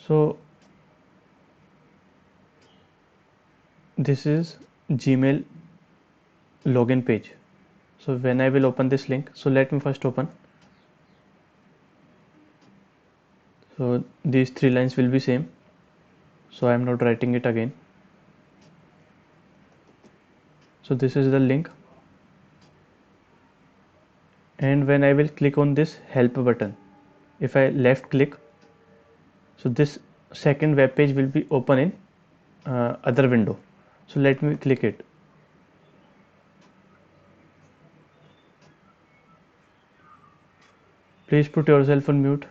So this is Gmail login page. So when I will open this link, so let me first open. So these three lines will be same, so I am not writing it again. So this is the link, and when I will click on this help button, if I left click, so this second web page will be open in other window. So let me click it. Please put yourself on mute.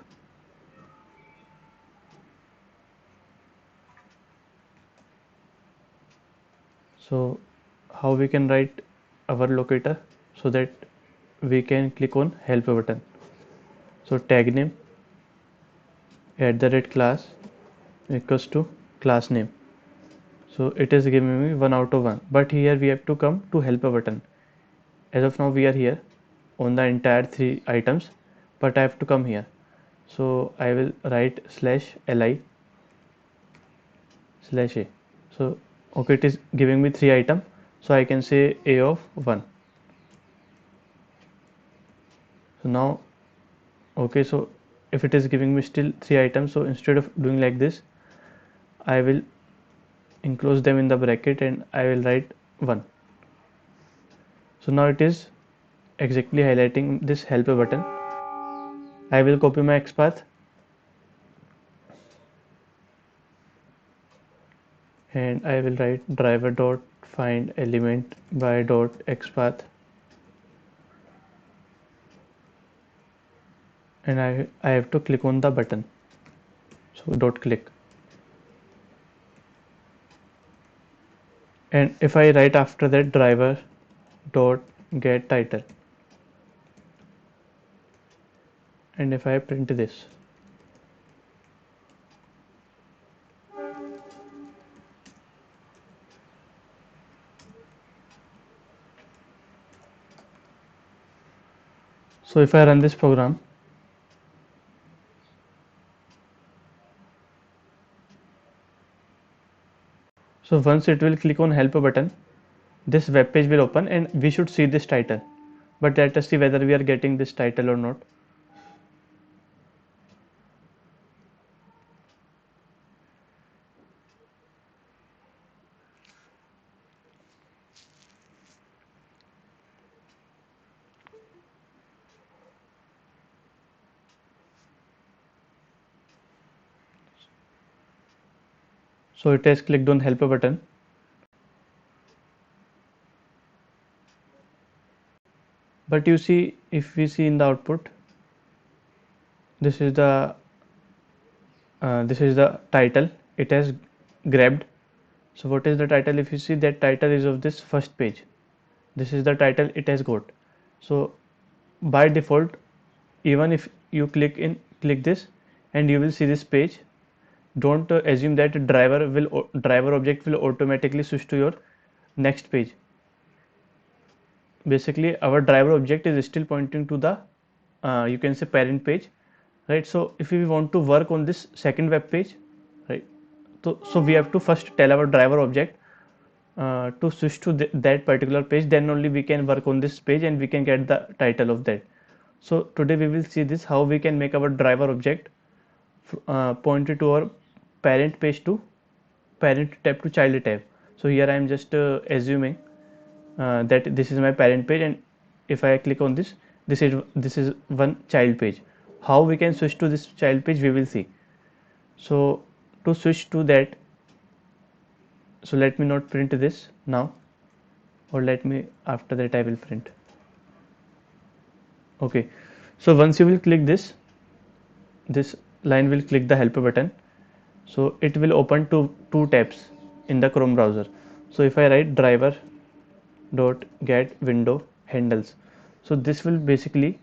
So how we can write our locator so that we can click on help button. So tag name @class equals to class name. So it is giving me 1 out of 1, but here we have to come to help button. As of now we are here on the entire 3 items, but I have to come here. So I will write /li/a. So okay, it is giving me 3 items, so I can say a of 1. So now okay, so if it is giving me still 3 items, so instead of doing like this, I will enclose them in the bracket and I will write 1. So now it is exactly highlighting this help button. I will copy my XPath and I will write driver dot find element by dot XPath, and I have to click on the button. So dot click, and if I write after that driver dot get title, and if I print this, so if I run this program, so once it will click on help button, this web page will open and we should see this title. But let us see whether we are getting this title or not. So it has clicked on help button. But you see, if we see in the output, this is the title it has grabbed. So what is the title? If you see, that title is of this first page. This is the title it has got. So by default, even if you click this and you will see this page, don't assume that driver object will automatically switch to your next page. Basically our driver object is still pointing to the you can say parent page, right? So if we want to work on this second web page, right, so we have to first tell our driver object to switch to that particular page, then only we can work on this page and we can get the title of that. So today we will see this, how we can make our driver object pointed to our parent page to parent tab to child tab. So here I am just assuming that this is my parent page, and if I click on this, this is one child page. How we can switch to this child page, we will see. So to switch to that, so let me not print this now, or let me after that I will print. Okay, so once you will click this line will click the help button, so it will open two tabs in the Chrome browser. So if I write driver dot get window handles, so this will basically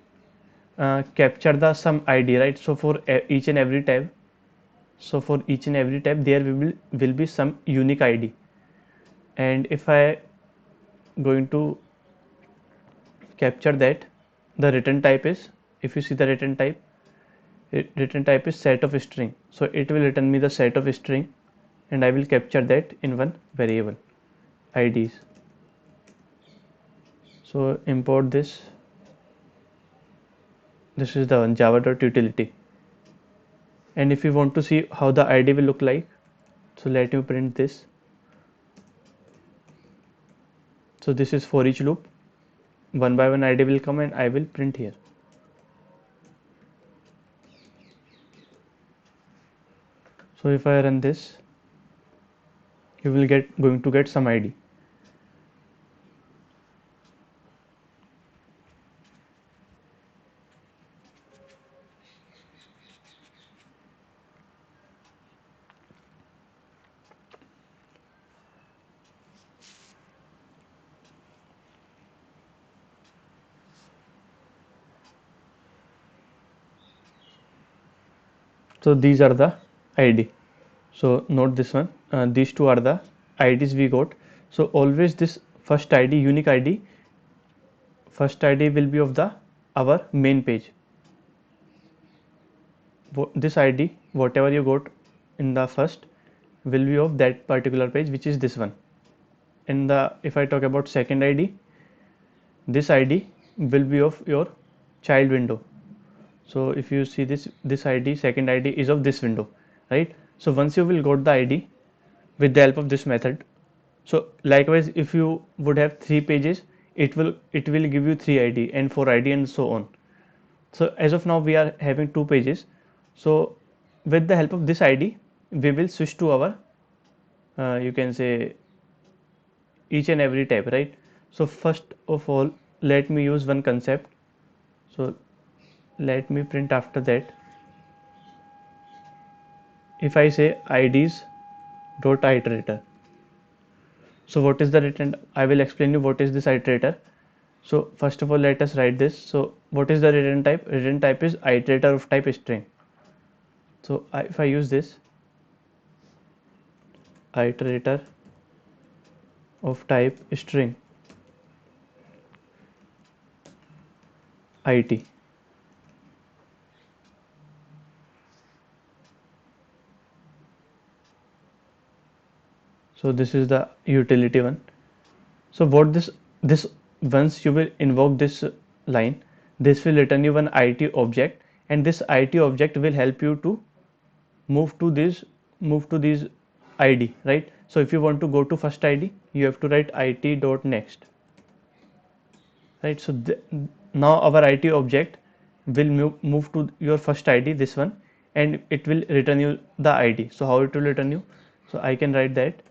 capture the some ID, right? So for each and every tab, there will be some unique ID, and if I going to capture that, the return type is, if you see the return type, Return type is set of string, so it will return me the set of string, and I will capture that in one variable IDs. So import this. This is the java.utility, and if you want to see how the ID will look like, so let me print this. So this is for each loop, one by one ID will come and I will print here. So if I run this, you will going to get some ID. So these are the ID. So note this one, these two are the IDs we got. So always this first ID, unique ID, first ID will be of the our main page. This ID, whatever you got in the first, will be of that particular page, which is this one. And if I talk about second ID, this ID will be of your child window. So if you see this ID, second ID is of this window, right? So once you will got the ID with the help of this method, so likewise if you would have 3 pages, it will give you 3 ID and 4 ID and so on. So as of now we are having 2 pages, so with the help of this ID we will switch to our you can say each and every tab, right? So first of all, let me use one concept. So let me print after that. If I say IDs dot iterator, so what is the return? I will explain you what is this iterator. So first of all, let us write this. So what is the return type? Return type is iterator of type string. So if I use this iterator of type string it, so this is the utility one. So what this once you will invoke this line, this will return you one IT object, and this IT object will help you to move to this ID, right? So if you want to go to first ID, you have to write it dot next, right? So now our IT object will move to your first ID, this one, and it will return you the ID. So how it will return you? So I can write that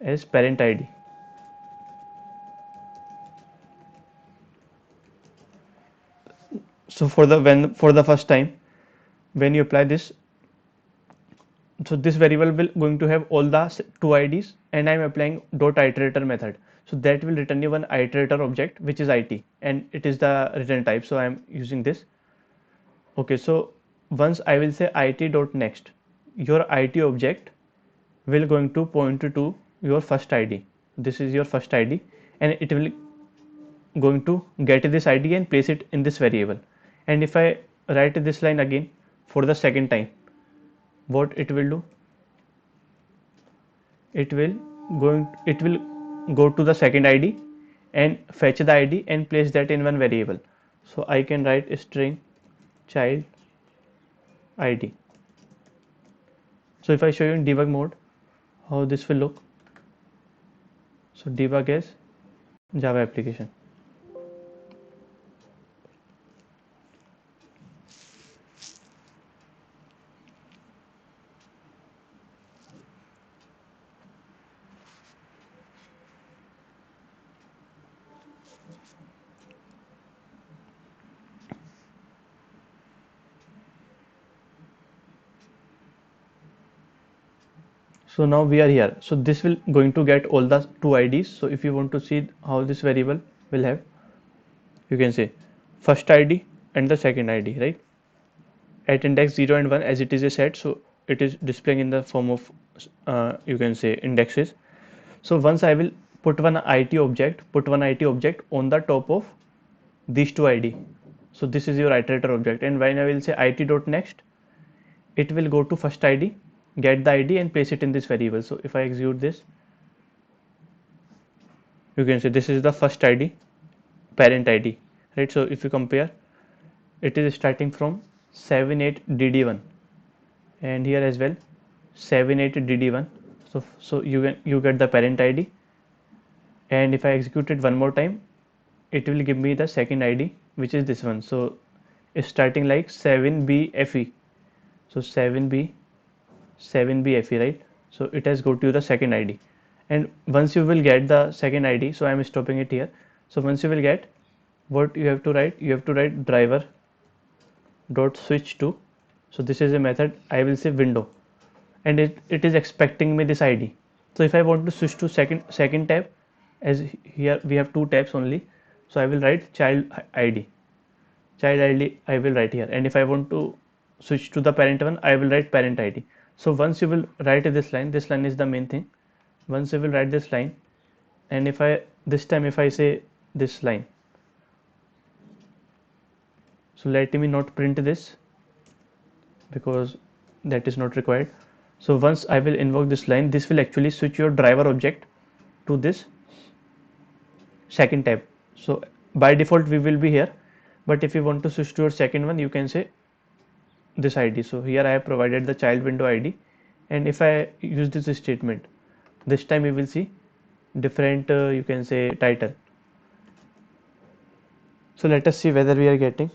as parent ID. So for the first time when you apply this, so this variable will going to have all the 2 IDs, and I am applying dot iterator method, so that will return you one iterator object which is IT, and it is the return type, so I am using this. Okay, so once I will say it dot next, your IT object will going to point to your first ID. This is your first ID, and it will going to get this ID and place it in this variable. And if I write this line again for the second time, what it will do? It will go to the second ID and fetch the ID and place that in one variable. So I can write string child ID. So if I show you in debug mode how this will look, so debug as Java application. So now we are here. So this will going to get all the 2 IDs. So if you want to see how this variable will have, you can say first ID and the second ID, right? At index 0 and 1, as it is a set, so it is displaying in the form of you can say indexes. So once I will put one IT object on the top of these 2 ID. So this is your iterator object, and when I will say it.next, it will go to first id, get the id and place it in this variable. So if I execute this, you can say this is the first id, parent id, right? So if you compare, it is starting from 78dd1, and here as well 78dd1. So you get the parent id, and if I execute it one more time, it will give me the second id, which is this one. So it's starting like 7bfe. So 7bfe, right? So it has go to the second id, and once you will get the second id, so I am stopping it here. So once you will get, what you have to write, you have to write driver dot switch to, so this is a method, I will say window, and it is expecting me this id. So if I want to switch to second tab, as here we have two tabs only, so I will write child id I will write here, and if I want to switch to the parent one, I will write parent id. So once you will write this line is the main thing. Once you will write this line, and if I this time if I say this line, so let me not print this because that is not required. So once I will invoke this line, this will actually switch your driver object to this second tab. So by default we will be here, but if you want to switch to your second one, you can say this id. So here I have provided the child window id, and if I use this statement, this time you will see different you can say title. So let us see whether we are getting.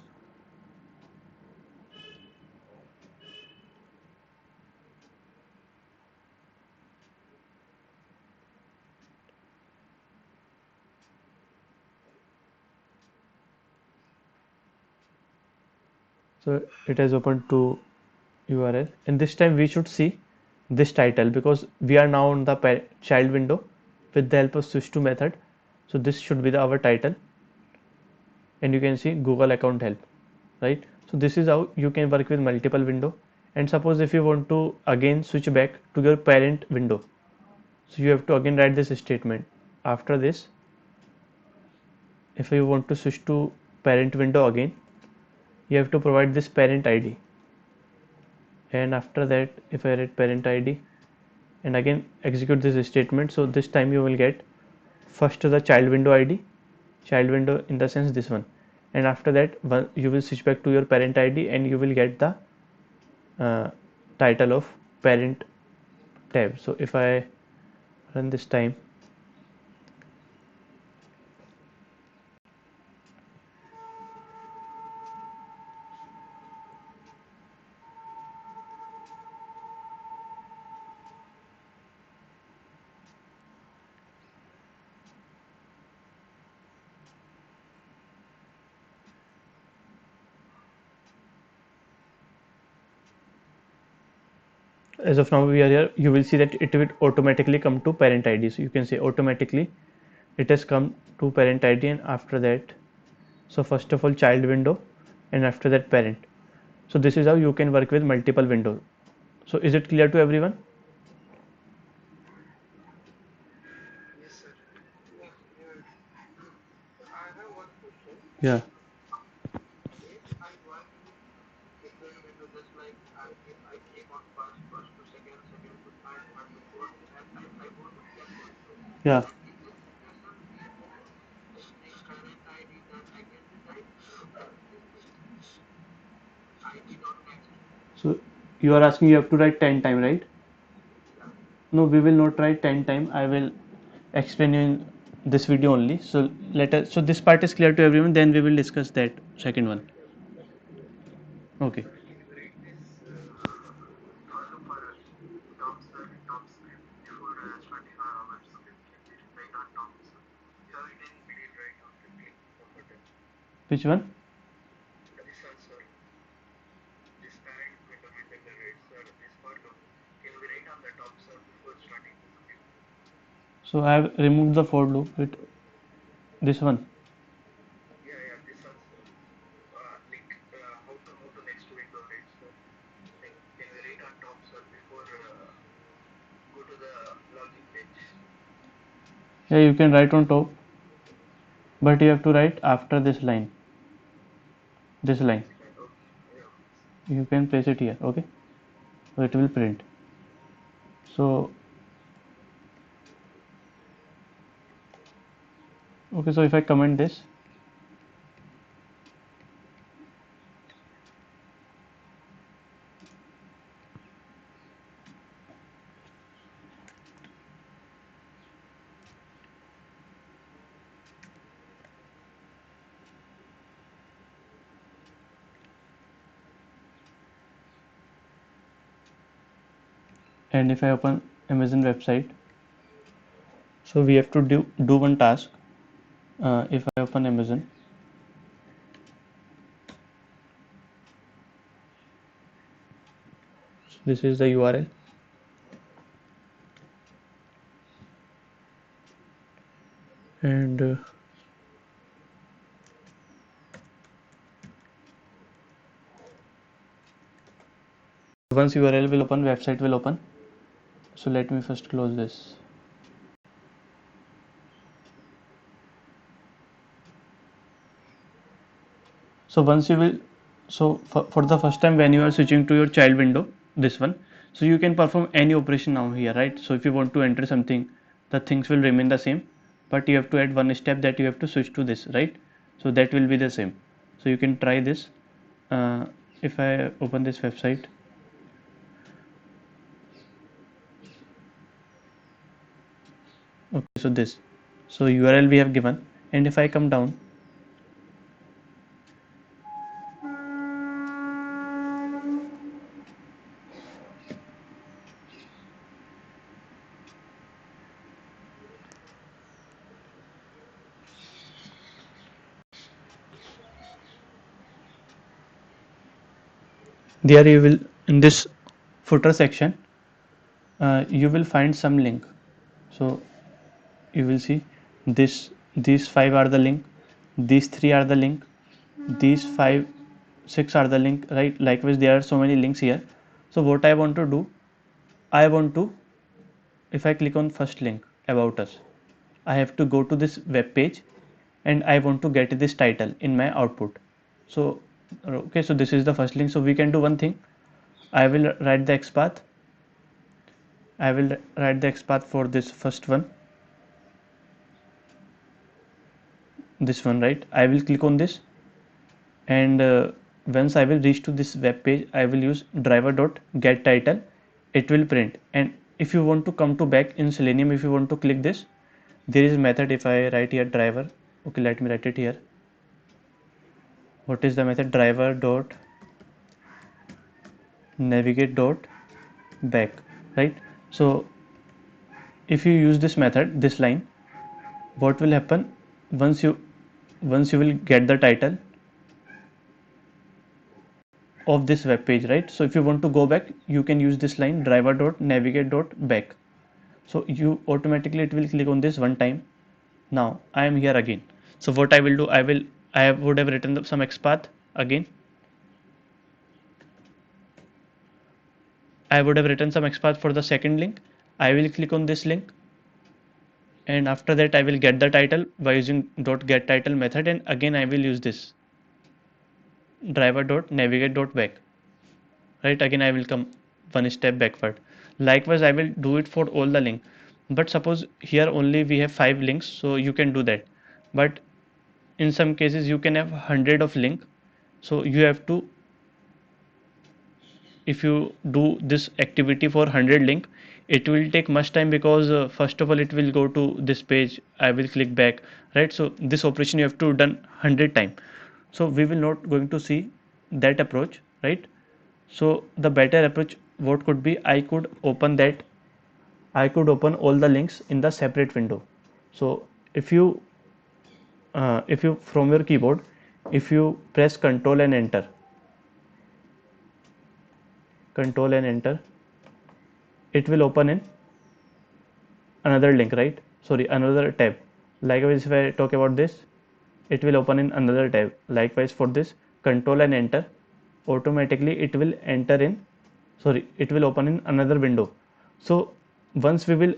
So it has opened to URL, and this time we should see this title because we are now on the child window with the help of switch to method. So this should be our title, and you can see Google account help, right? So this is how you can work with multiple window. And suppose if you want to again switch back to your parent window, so you have to again write this statement. After this, if you want to switch to parent window again, you have to provide this parent id, and after that if I write parent id and again execute this statement, so this time you will get first the child window id, child window in the sense this one, and after that you will switch back to your parent id and you will get the uh, title of parent tab. So if I run this time, as of now we are here, you will see that it will automatically come to parent id. So you can say automatically it has come to parent id, and after that, so first of all child window and after that parent. So this is how you can work with multiple windows. So is it clear to everyone? Yeah. Yeah. So you are asking you have to write 10 time, right? No, we will not write 10 time. I will explain you in this video only. So let us, so this part is clear to everyone, then we will discuss that second one. Okay. Which one? So I have removed the for loop with this one. Yeah, you can write on top, but you have to write after this line. this line, you can place it here. Okay, so it will print. So okay, so if I comment this, and if I open Amazon website, so we have to do one task. If I open Amazon, so this is the URL, and once URL will open, website will open. So let me first close this. So once you will, so for the first time when you are switching to your child window, this one, so you can perform any operation now here, right? So if you want to enter something, the things will remain the same, but you have to add one step, that you have to switch to this, right? So that will be the same. So you can try this. If I open this website, okay, so this, so URL we have given, and if I come down, there you will, in this footer section, you will find some link. So you will see this, these 5 are the link, these 3 are the link, these 5 6 are the link, right? Likewise there are so many links here. So what I want to do, I want to, if I click on first link, about us, I have to go to this web page, and I want to get this title in my output. So okay, so this is the first link. So we can do one thing, I will write the XPath, I will write the XPath for this first one, this one, right? I will click on this, and once I will reach to this web page, I will use driver.get title, it will print. And if you want to come to back in Selenium, if you want to click this, there is a method. If I write here driver, okay, let me write it here. What is the method? Driver dot navigate dot back, right? So if you use this method, this line, what will happen, once you will get the title of this web page, right? So if you want to go back, you can use this line, driver dot navigate dot back. So you automatically, it will click on this one time. Now I am here again. So what I will do, I would have written some XPath again. I would have written some XPath for the second link. I will click on this link, and after that I will get the title by using .get title method, and again I will use this driver.navigate.back, right? Again I will come one step backward. Likewise I will do it for all the link, but suppose here only we have 5 links, so you can do that. But in some cases you can have 100 of link, so you have to, if you do this activity for 100 link, it will take much time, because first of all it will go to this page, I will click back, right? So this operation you have to done 100 time. So we will not going to see that approach, right? So the better approach what could be, I could open that, I could open all the links in the separate window. So if you from your keyboard, if you press control and enter, control and enter, it will open in another link, right? Sorry, another tab. Likewise if I talk about this, it will open in another tab. Likewise for this, control and enter, automatically it will enter in, sorry, it will open in another window. So once we will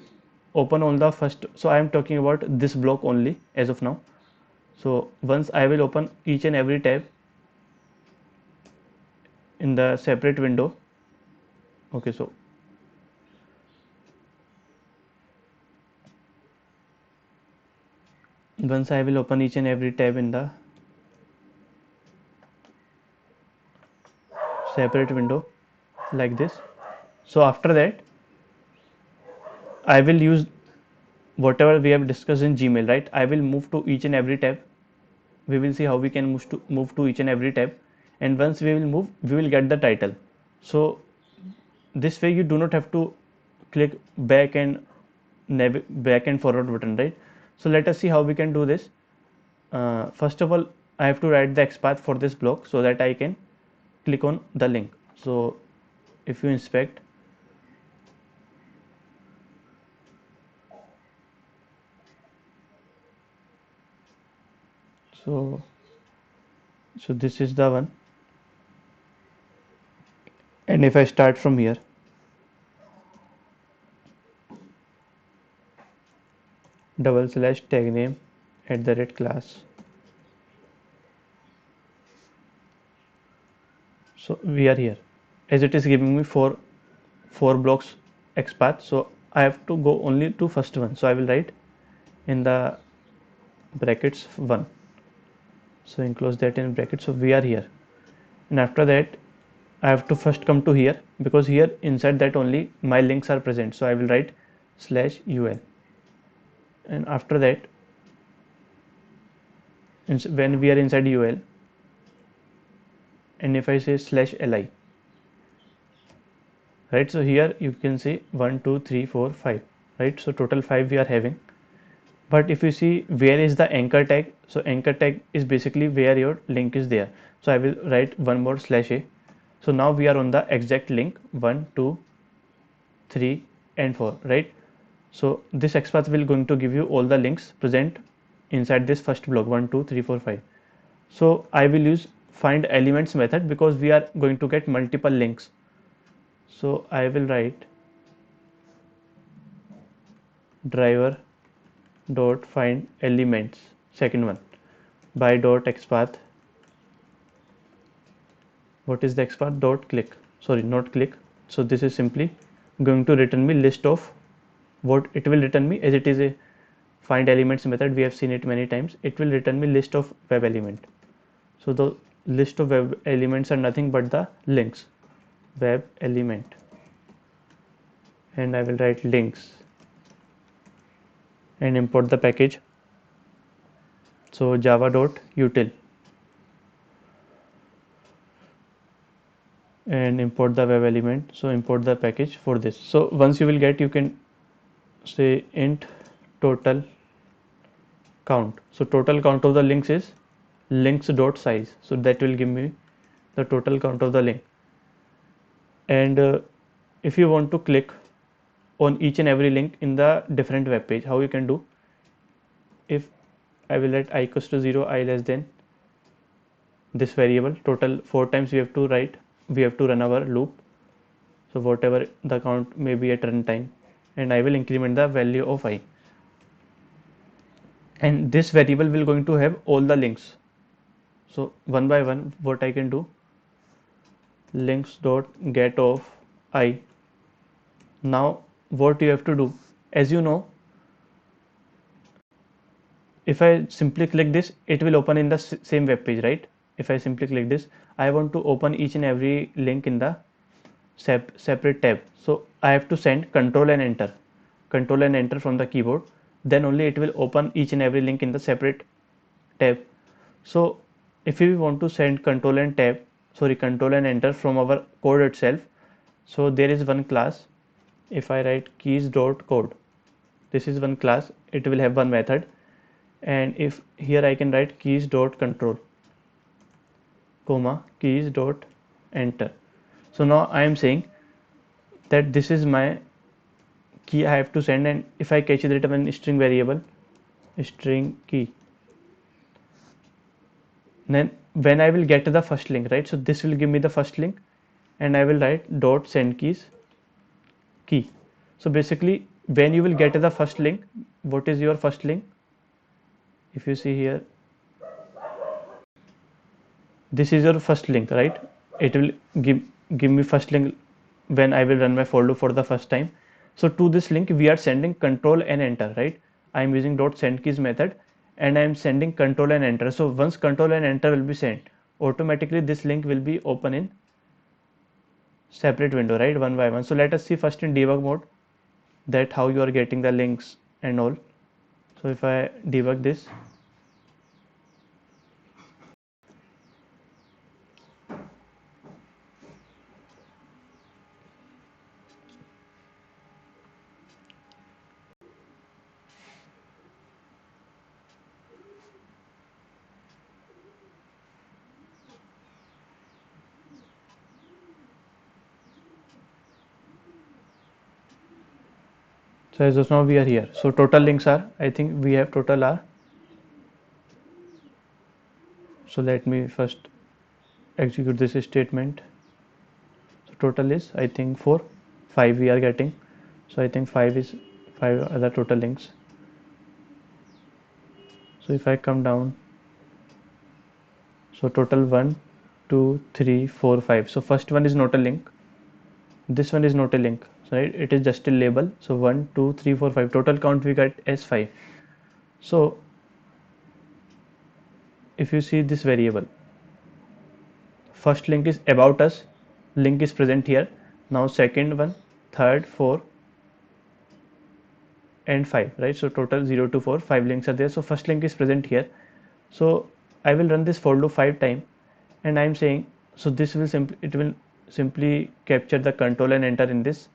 open on the first, so I am talking about this block only as of now. So once I will open each and every tab, in the separate window. Okay, so once I will open each and every tab in the separate window like this. So after that I will use whatever we have discussed in Gmail, right? I will move to each and every tab. We will see how we can move to each and every tab, and once we will move, we will get the title. So this way you do not have to click back and back and forward button, right? So let us see how we can do this. First of all, I have to write the XPath for this block so that I can click on the link. So if you inspect, so this is the one, and if I start from here, /tag name @class. So we are here, as it is giving me four blocks XPath, so I have to go only to first one. So I will write in the brackets 1, so enclose that in brackets. So we are here, and after that I have to first come to here, because here inside that only my links are present. So I will write /ul, and after that when we are inside ul, and if I say /li, right? So here you can see 1 2 3 4 5, right? So total 5 we are having. But if you see where is the anchor tag, so anchor tag is basically where your link is there. So I will write one more /a. So now we are on the exact link 1 2 3 and 4, right? So this XPath will going to give you all the links present inside this first block 1 2 3 4 5. So I will use find elements method, because we are going to get multiple links. So I will write driver dot find elements, second one, by dot XPath. What is the XPath? Dot click, sorry, not click. So this is simply going to return me list of what it will return me, as it is a find elements method, we have seen it many times. It will return me list of web element. So the list of web elements are nothing but the links, web element, and I will write links and import the package. So java.util, and import the web element. So import the package for this. So once you will get, you can say int total count. So total count of the links is links dot size. So that will give me the total count of the link. And if you want to click on each and every link in the different web page, how you can do? If I will let I equals to 0, I less than this variable total 4 times, we have to run our loop. So whatever the count may be at runtime, and I will increment the value of I, and this variable will going to have all the links. So one by one, what I can do, links dot get of I. Now what you have to do, as you know, if I simply click this, it will open in the same web page, right? If I simply click this, I want to open each and every link in the separate tab. So I have to send control and enter from the keyboard, then only it will open each and every link in the separate tab. So if we want to send control and enter from our code itself, so there is one class. If I write keys.code, this is one class, it will have one method, and if here I can write keys.control, keys.enter. So now I am saying that this is my key I have to send, and if I catch the return string variable, string key, then when I will get to the first link, right? So this will give me the first link, and I will write dot send keys key. So basically when you will get to the first link, what is your first link? If you see here, this is your first link, right? it will give me first link when I will run my for loop for the first time. So to this link we are sending control and enter, right? I am using dot send keys method and I am sending control and enter. So once control and enter will be sent, automatically this link will be open in separate window, right, one by one. So let us see first in debug mode that how you are getting the links and all. So if I debug this, so as of now we are here. So total links are, I think we have total are, so let me first execute this statement. So total is, I think 4, 5 we are getting. So I think 5 are the total links. So if I come down, so total 1 2 3 4 5. So first one is not a link, this one is not a link, so right, it is just a label. So 1 2 3 4 5, total count we get as 5. So if you see this variable, first link is about us, link is present here. Now second one, third, 4 and 5, right? So total 0 to 4, 5 links are there. So first link is present here. So I will run this for loop 5 times and I am saying, so this will simply capture the control and enter in this.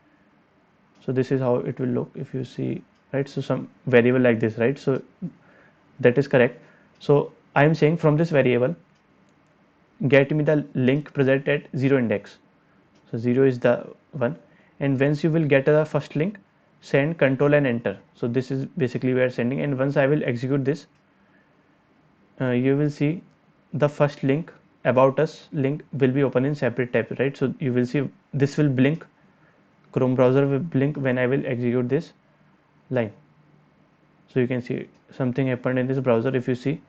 So this is how it will look if you see, right? So some variable like this, right? So that is correct. So I am saying from this variable get me the link present at 0 index. So 0 is the one, and once you will get the first link, send control and enter. So this is basically we are sending, and once I will execute this, you will see the first link about us link will be open in separate tab, right? So you will see this will blink, Chrome browser will blink when I will execute this line. So you can see something happened in this browser. If you see,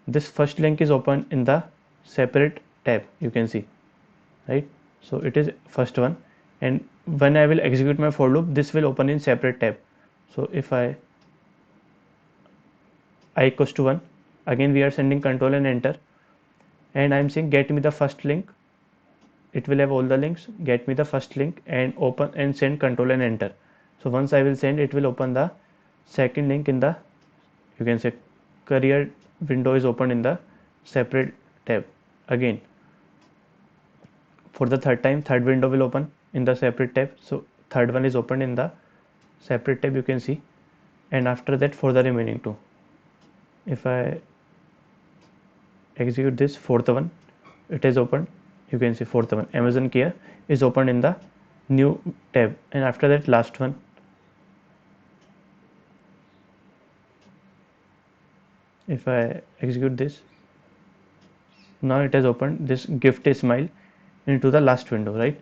this first link is open in the separate tab, you can see, right? So it is first one, and when I will execute my for loop, this will open in separate tab. So if I equals to 1, again we are sending control and enter, and I am saying get me the first link. It will have all the links, get me the first link and open and send control and enter. So once I will send, it will open the second link in the, you can say, career window is open in the separate tab. Again for the third time, third window will open in the separate tab. So third one is opened in the separate tab, you can see, and after that for the remaining two, if I execute this fourth one, it is opened, you can see fourth one, Amazon Care is opened in the new tab, and after that last one, if I execute this, now it has opened this gift a smile into the last window, right?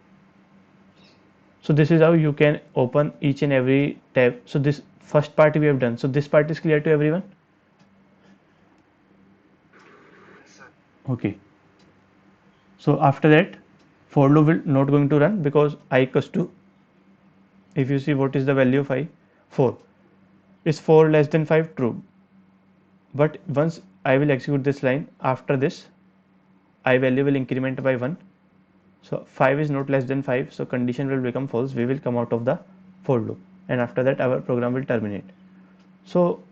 So this is how you can open each and every tab. So this first part we have done. So this part is clear to everyone? Okay. So after that, for loop will not going to run because I equals to, if you see what is the value of I, 4. Is 4 less than 5? True. But once I will execute this line, after this I value will increment by 1. So 5 is not less than 5, so condition will become false, we will come out of the for loop, and after that our program will terminate. So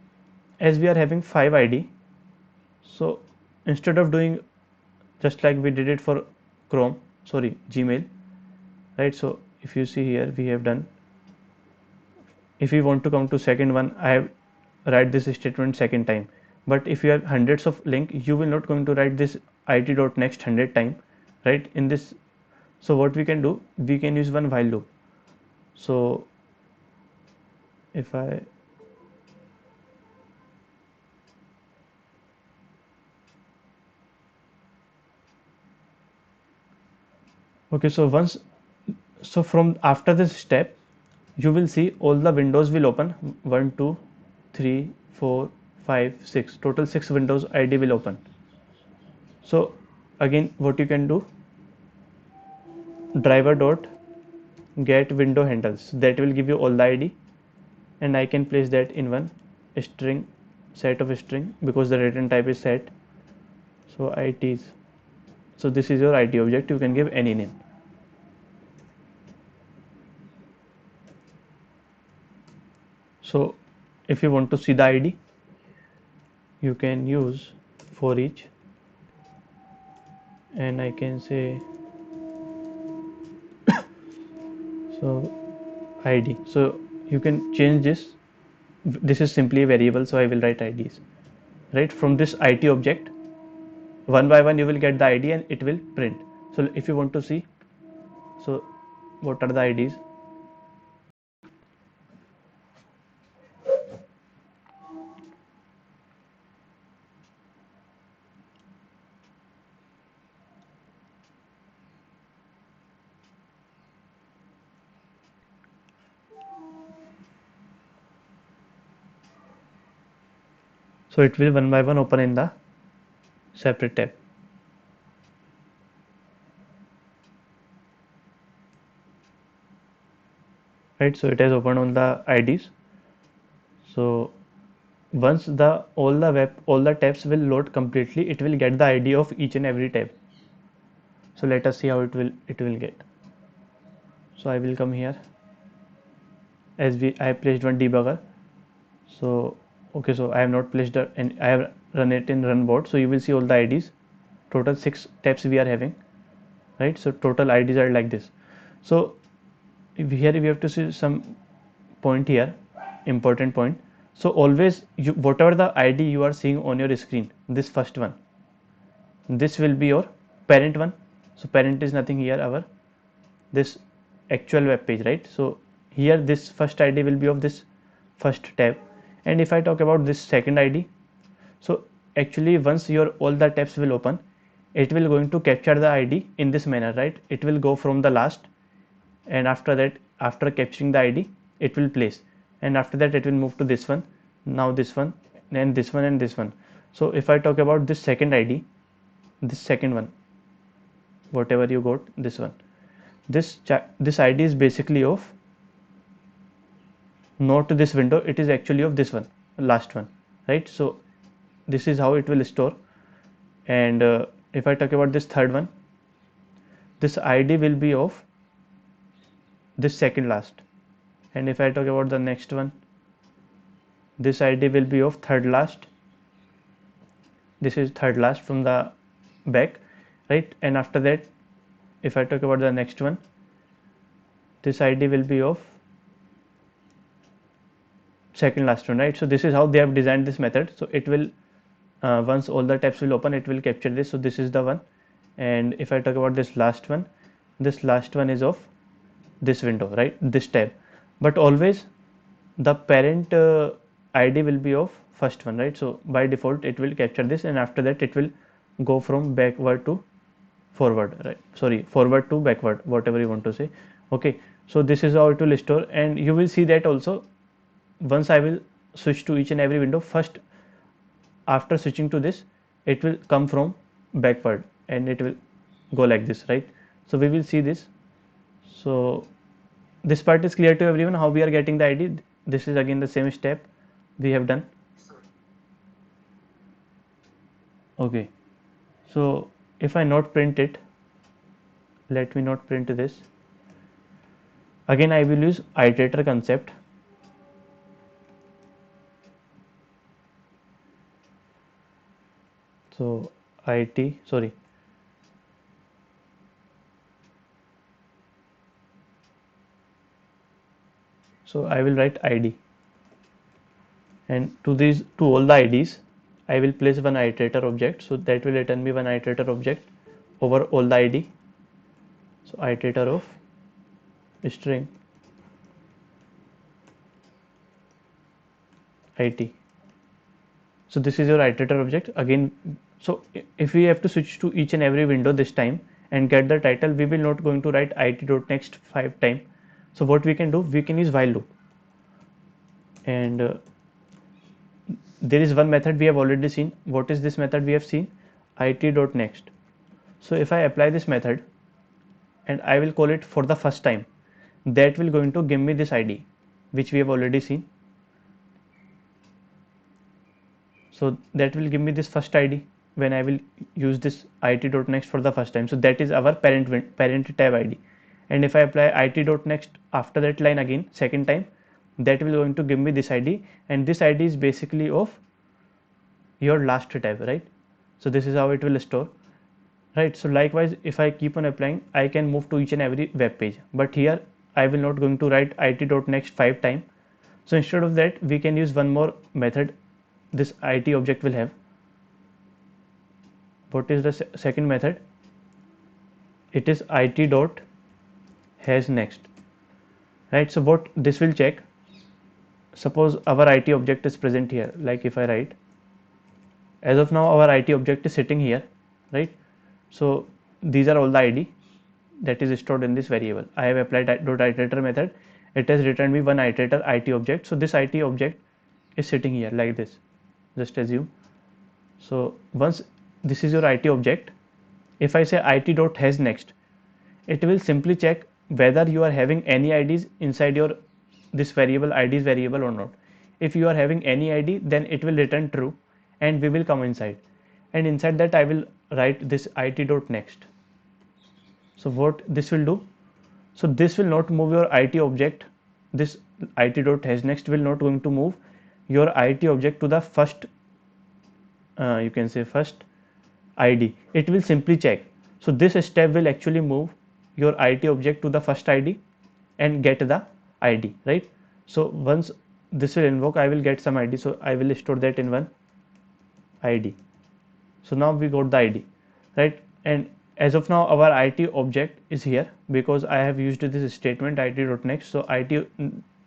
as we are having 5 ID, so instead of doing just like we did it for Gmail, right? So if you see here, we have done, if we want to come to second one, I have write this statement second time. But if you have hundreds of link, you will not going to write this id.next 100 time, right, in this. So what we can do, we can use one while loop. So if I okay, so once, so from after this step, you will see all the windows will open, 1 2 3 4 5 6, total 6 windows id will open. So again what you can do, driver dot get window handles, that will give you all the ID, and I can place that in one string, set of string, because the return type is set. So ITs, so this is your IT object, you can give any name. So if you want to see the ID, you can use for each, and I can say so ID. So you can change this. This is simply a variable, so I will write IDs. Right, from this IT object, one by one you will get the ID and it will print. So if you want to see, so what are the IDs? So it will one by one open in the separate tab. Right, so it has opened on the IDs. So once all the tabs will load completely, it will get the ID of each and every tab. So let us see how it will get. So I will come here, as I placed one debugger. So okay, so I have not placed and I have run it in run board. So you will see all the IDs. Total 6 tabs we are having, right? So total IDs are like this. So here we have to see some point here, important point. So always whatever the ID you are seeing on your screen, this first one, this will be your parent one. So parent is nothing here, our this actual web page, right? So here this first ID will be of this first tab, and if I talk about this second ID, so actually once your all the tabs will open, it will going to capture the ID in this manner, right? It will go from the last, and after that, after capturing the ID, it will place, and after that it will move to this one, now this one, then this one and this one. So if I talk about this second ID, this second one, whatever you got, this one, this ID is basically of not this window, it is actually of this one, last one, right? So this is how it will store. And if I talk about this third one, this ID will be of this second last, and if I talk about the next one, this ID will be of third last, this is third last from the back, right? And after that, if I talk about the next one, this ID will be of second last one, right? So this is how they have designed this method. So it will once all the tabs will open, it will capture this. So this is the one, and if I talk about this last one is of this window, right, this tab. But always the parent ID will be of first one, right? So by default it will capture this, and after that it will go from backward to forward, right? Sorry, forward to backward, whatever you want to say. Okay, so this is how it will store, and you will see that also once I will switch to each and every window, first after switching to this, it will come from backward and it will go like this, right? So we will see this. So this part is clear to everyone, how we are getting the ID. This is again the same step we have done. Okay, so if I not print it, let me not print this. Again I will use iterator concept. So sorry, so I will write ID, and to all the IDs I will place one iterator object, so that will return me one iterator object over all the ID. So iterator of string IT. So this is your iterator object again. So if we have to switch to each and every window this time and get the title, we will not going to write it.next 5 times. So what we can do, we can use while loop, and there is one method we have already seen. What is this method we have seen? it.next. So if I apply this method and I will call it for the first time, that will going to give me this ID which we have already seen. So that will give me this first ID when I will use this it.next for the first time. So that is our parent tab ID. And if I apply it.next after that line again second time, that will going to give me this ID, and this ID is basically of your last tab, right? So this is how it will store, right? So likewise, if I keep on applying, I can move to each and every web page, but here I will not going to write it.next 5 times. So instead of that, we can use one more method this it object will have. What is the second method? It is it dot has next, right? So what this will check, suppose our it object is present here, like if I write, as of now our it object is sitting here, right? So these are all the ID that is stored in this variable. I have applied dot iterator method. It has returned me one iterator it object. So this it object is sitting here like this. Just assume. So once this is your it object, if I say it dot has next, it will simply check whether you are having any IDs inside your this variable IDs variable or not. If you are having any ID, then it will return true, and we will come inside, and inside that I will write this it dot next. So what this will do? So this will not move your it object. This it dot has next will not going to move your it object to the first you can say first ID. It will simply check. So this step will actually move your it object to the first ID and get the ID, right? So once this will invoke, I will get some ID. So I will store that in one ID. So now we got the ID, right? And as of now our it object is here because I have used this statement it.next. So it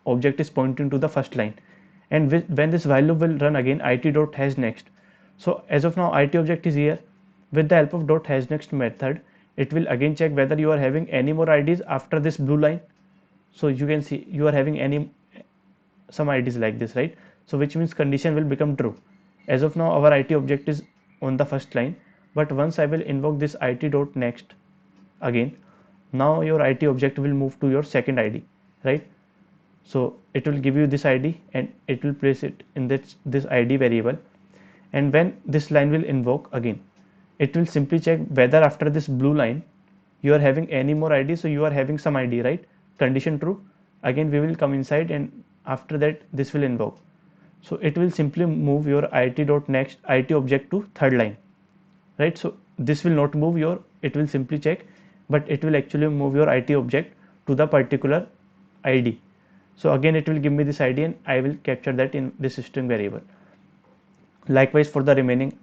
object is pointing to the first line, and when this while loop will run again it.has next. So as of now it object is here. With the help of dot has next method, it will again check whether you are having any more IDs after this blue line. So you can see you are having some IDs like this, right? So which means condition will become true. As of now our it object is on the first line, but once I will invoke this it.next again, now your it object will move to your second ID, right? So it will give you this ID and it will place it in this ID variable, and when this line will invoke again, it will simply check whether after this blue line you are having any more ID. So you are having some ID, right? Condition true. Again we will come inside, and after that this will invoke. So it will simply move your it.next it object to third line, right? So this will not move your, it will simply check, but it will actually move your it object to the particular ID. So again it will give me this ID and I will capture that in this string variable. Likewise for the remaining,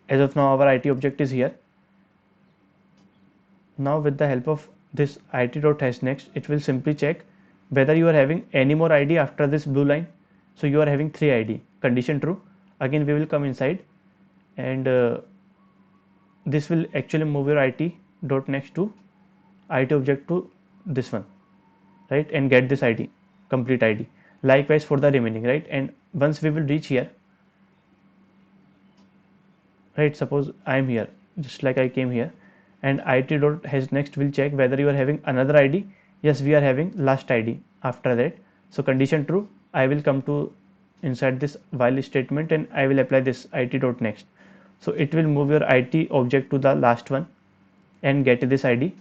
as of now our it object is here. Now with the help of this it.has next, it will simply check whether you are having any more ID after this blue line. So you are having 3 ID, condition true. Again we will come inside, and this will actually move your it.next to it object to this one, right, and get this ID, complete ID. Likewise for the remaining, right? And once we will reach here, right, suppose I am here just like I came here, and it.has next will check whether you are having another ID. Yes, we are having last ID after that. So condition true, I will come to inside this while statement and I will apply this it.next. So it will move your it object to the last one and get this ID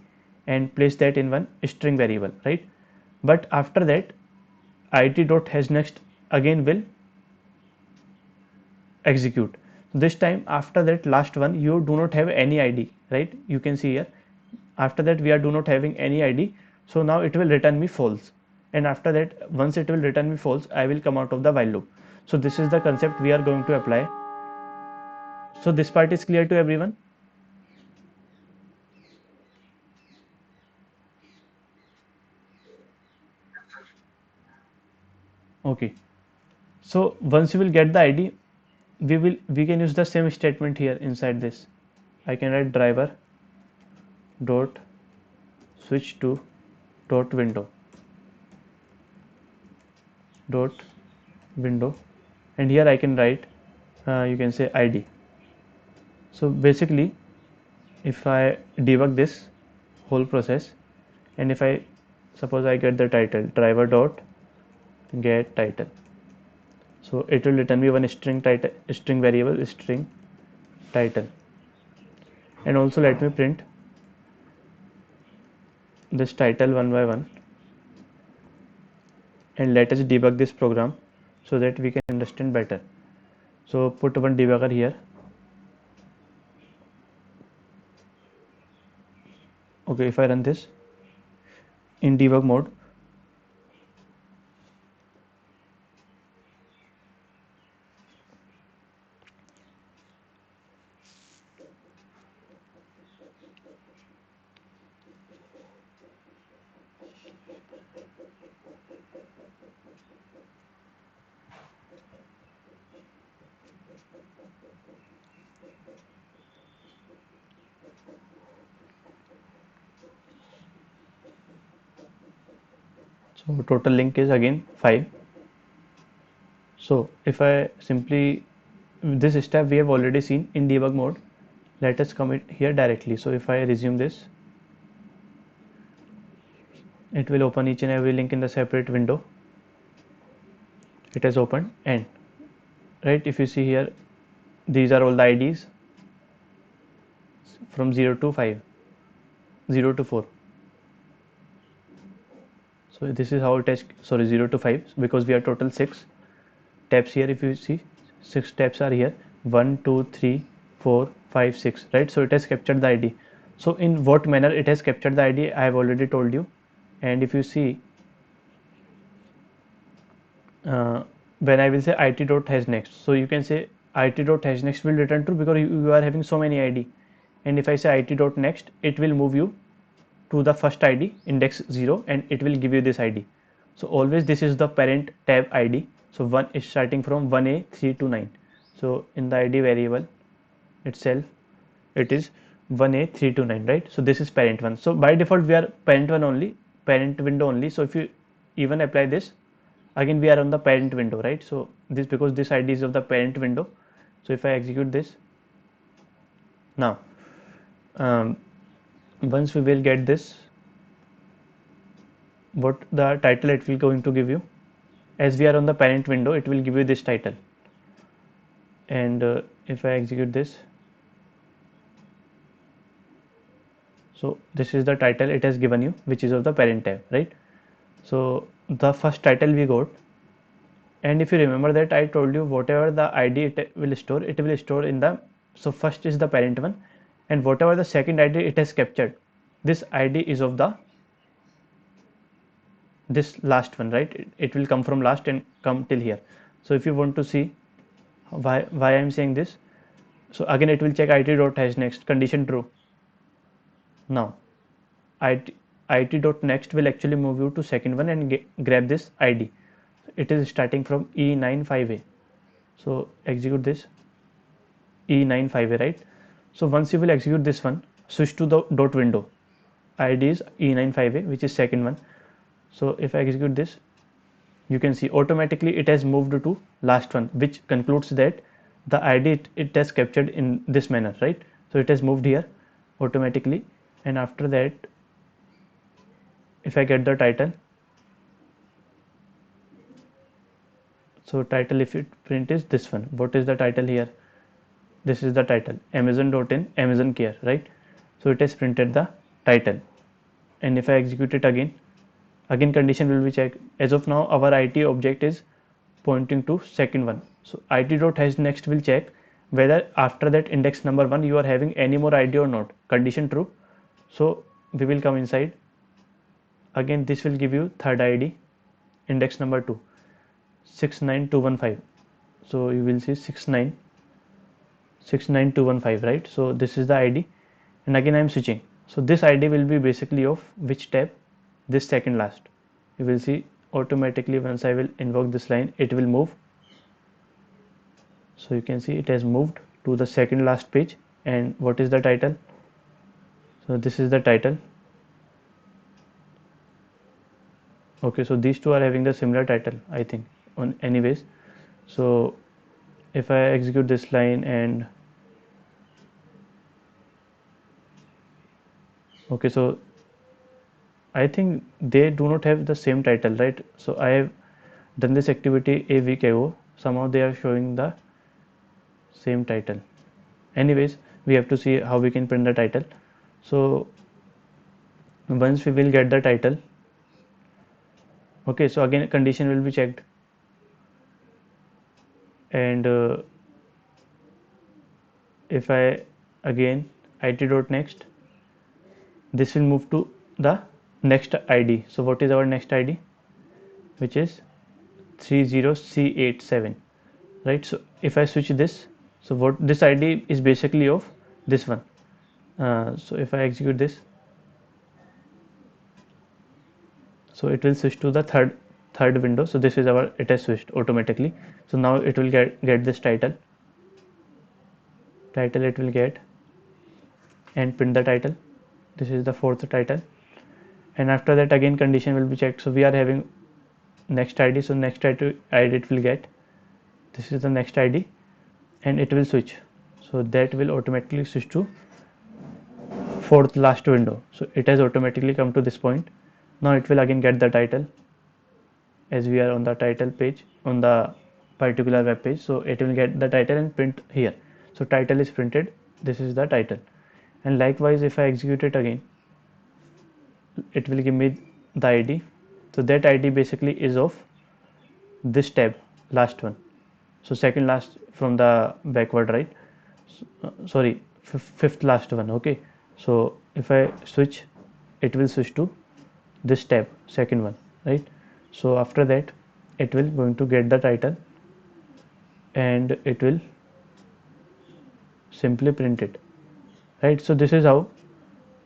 and place that in one string variable, right? But after that it.has next again will execute. This time after that last one you do not have any ID, right? You can see here after that we are do not having any ID. So now it will return me false, and after that once it will return me false, I will come out of the while loop. So this is the concept we are going to apply. So this part is clear to everyone? Okay, so once you will get the ID, we can use the same statement here inside this. I can write driver dot switch to dot window, and here I can write you can say ID. So basically if I debug this whole process, and if I suppose I get the title driver dot get title, so it will return me one string title, string variable string title. And also let me print this title one by one, and let us debug this program so that we can understand better. So put one debugger here. Okay, if I run this in debug mode, so total link is again 5. So if I simply, this step we have already seen in debug mode, let us commit here directly. So if I resume this, it will open each and every link in the separate window. It has opened, and right, if you see here, these are all the IDs from 0 to 5, 0 to 4. So this is how it is, sorry, 0 to 5, because we are total 6 tabs here. If you see, 6 tabs are here, 1 2 3 4 5 6, right? So it has captured the ID. So in what manner it has captured the ID, I have already told you. And if you see, when I will say it dot has next, so you can say it dot has next will return true because you are having so many ID. And if I say it dot next, it will move you to the first ID index 0, and it will give you this ID. So always this is the parent tab ID. So one is starting from 1A 3 to 9. So in the ID variable itself, it is 1A 3 to 9, right? So this is parent one. So by default we are parent one only, parent window only. So if you even apply this, again we are on the parent window, right? So this, because this ID is of the parent window. So if I execute this now, once we will get this, what the title it will going to give you, as we are on the parent window, it will give you this title. And if I execute this, so this is the title it has given you, which is of the parent tab, right? So the first title we got, and if you remember that I told you whatever the ID it will store, it will store in the, so first is the parent one, and whatever the second ID it has captured, this ID is of the this last one, right? It will come from last and come till here. So if you want to see why I am saying this, so again it will check it dot has next, condition true. Now it dot next will actually move you to second one and grab this ID. It is starting from E95A. So execute this E95A, right? So once you will execute this one, switch to the dot window. ID is E95A, which is second one. So if I execute this, you can see automatically it has moved to last one, which concludes that the ID it has captured in this manner, right? So it has moved here automatically. And after that, if I get the title, so title, if it print is this one, what is the title here? This is the title, Amazon.in Amazon Care, right? So it has printed the title. And if I execute it again condition will be checked. As of now our IT object is pointing to second one. So it dot has next will check whether after that index number 1 you are having any more ID or not. Condition true. So we will come inside. Again this will give you third ID, index number 2, 69215. So you will see 69215, right? So this is the ID, and again I am switching. So this ID will be basically of which tab? This second last. You will see automatically once I will invoke this line, it will move. So you can see it has moved to the second last page. And what is the title? So this is the title. Okay, so these two are having the similar title, I think, on anyways. So if I execute this line, and okay, so I think they do not have the same title, right? So I have done this activity a week ago. Somehow they are showing the same title. Anyways, we have to see how we can print the title. So once we will get the title, okay, so again condition will be checked, and if I again it.next, this will move to the next ID. So what is our next ID? Which is 30C87, right? So if I switch this, so what this ID is basically of this one. So if I execute this, so it will switch to the third window. So this is our, it has switched automatically. So now it will get this title it will get, and print the title. This is the fourth title, and after that again condition will be checked. So we are having next ID, so next ID it will get, this is the next ID, and it will switch, so that will automatically switch to fourth last window. So it has automatically come to this point. Now it will again get the title, as we are on the title page on the particular web page. So it will get the title and print here. So title is printed, this is the title. And likewise if I execute it again, it will give me the ID. So that ID basically is of this tab, last one, so second last from the backward, right? Sorry, fifth last one. Okay, so if I switch, it will switch to this tab, second one, right? So after that it will going to get the title, and it will simply print it, right? So this is how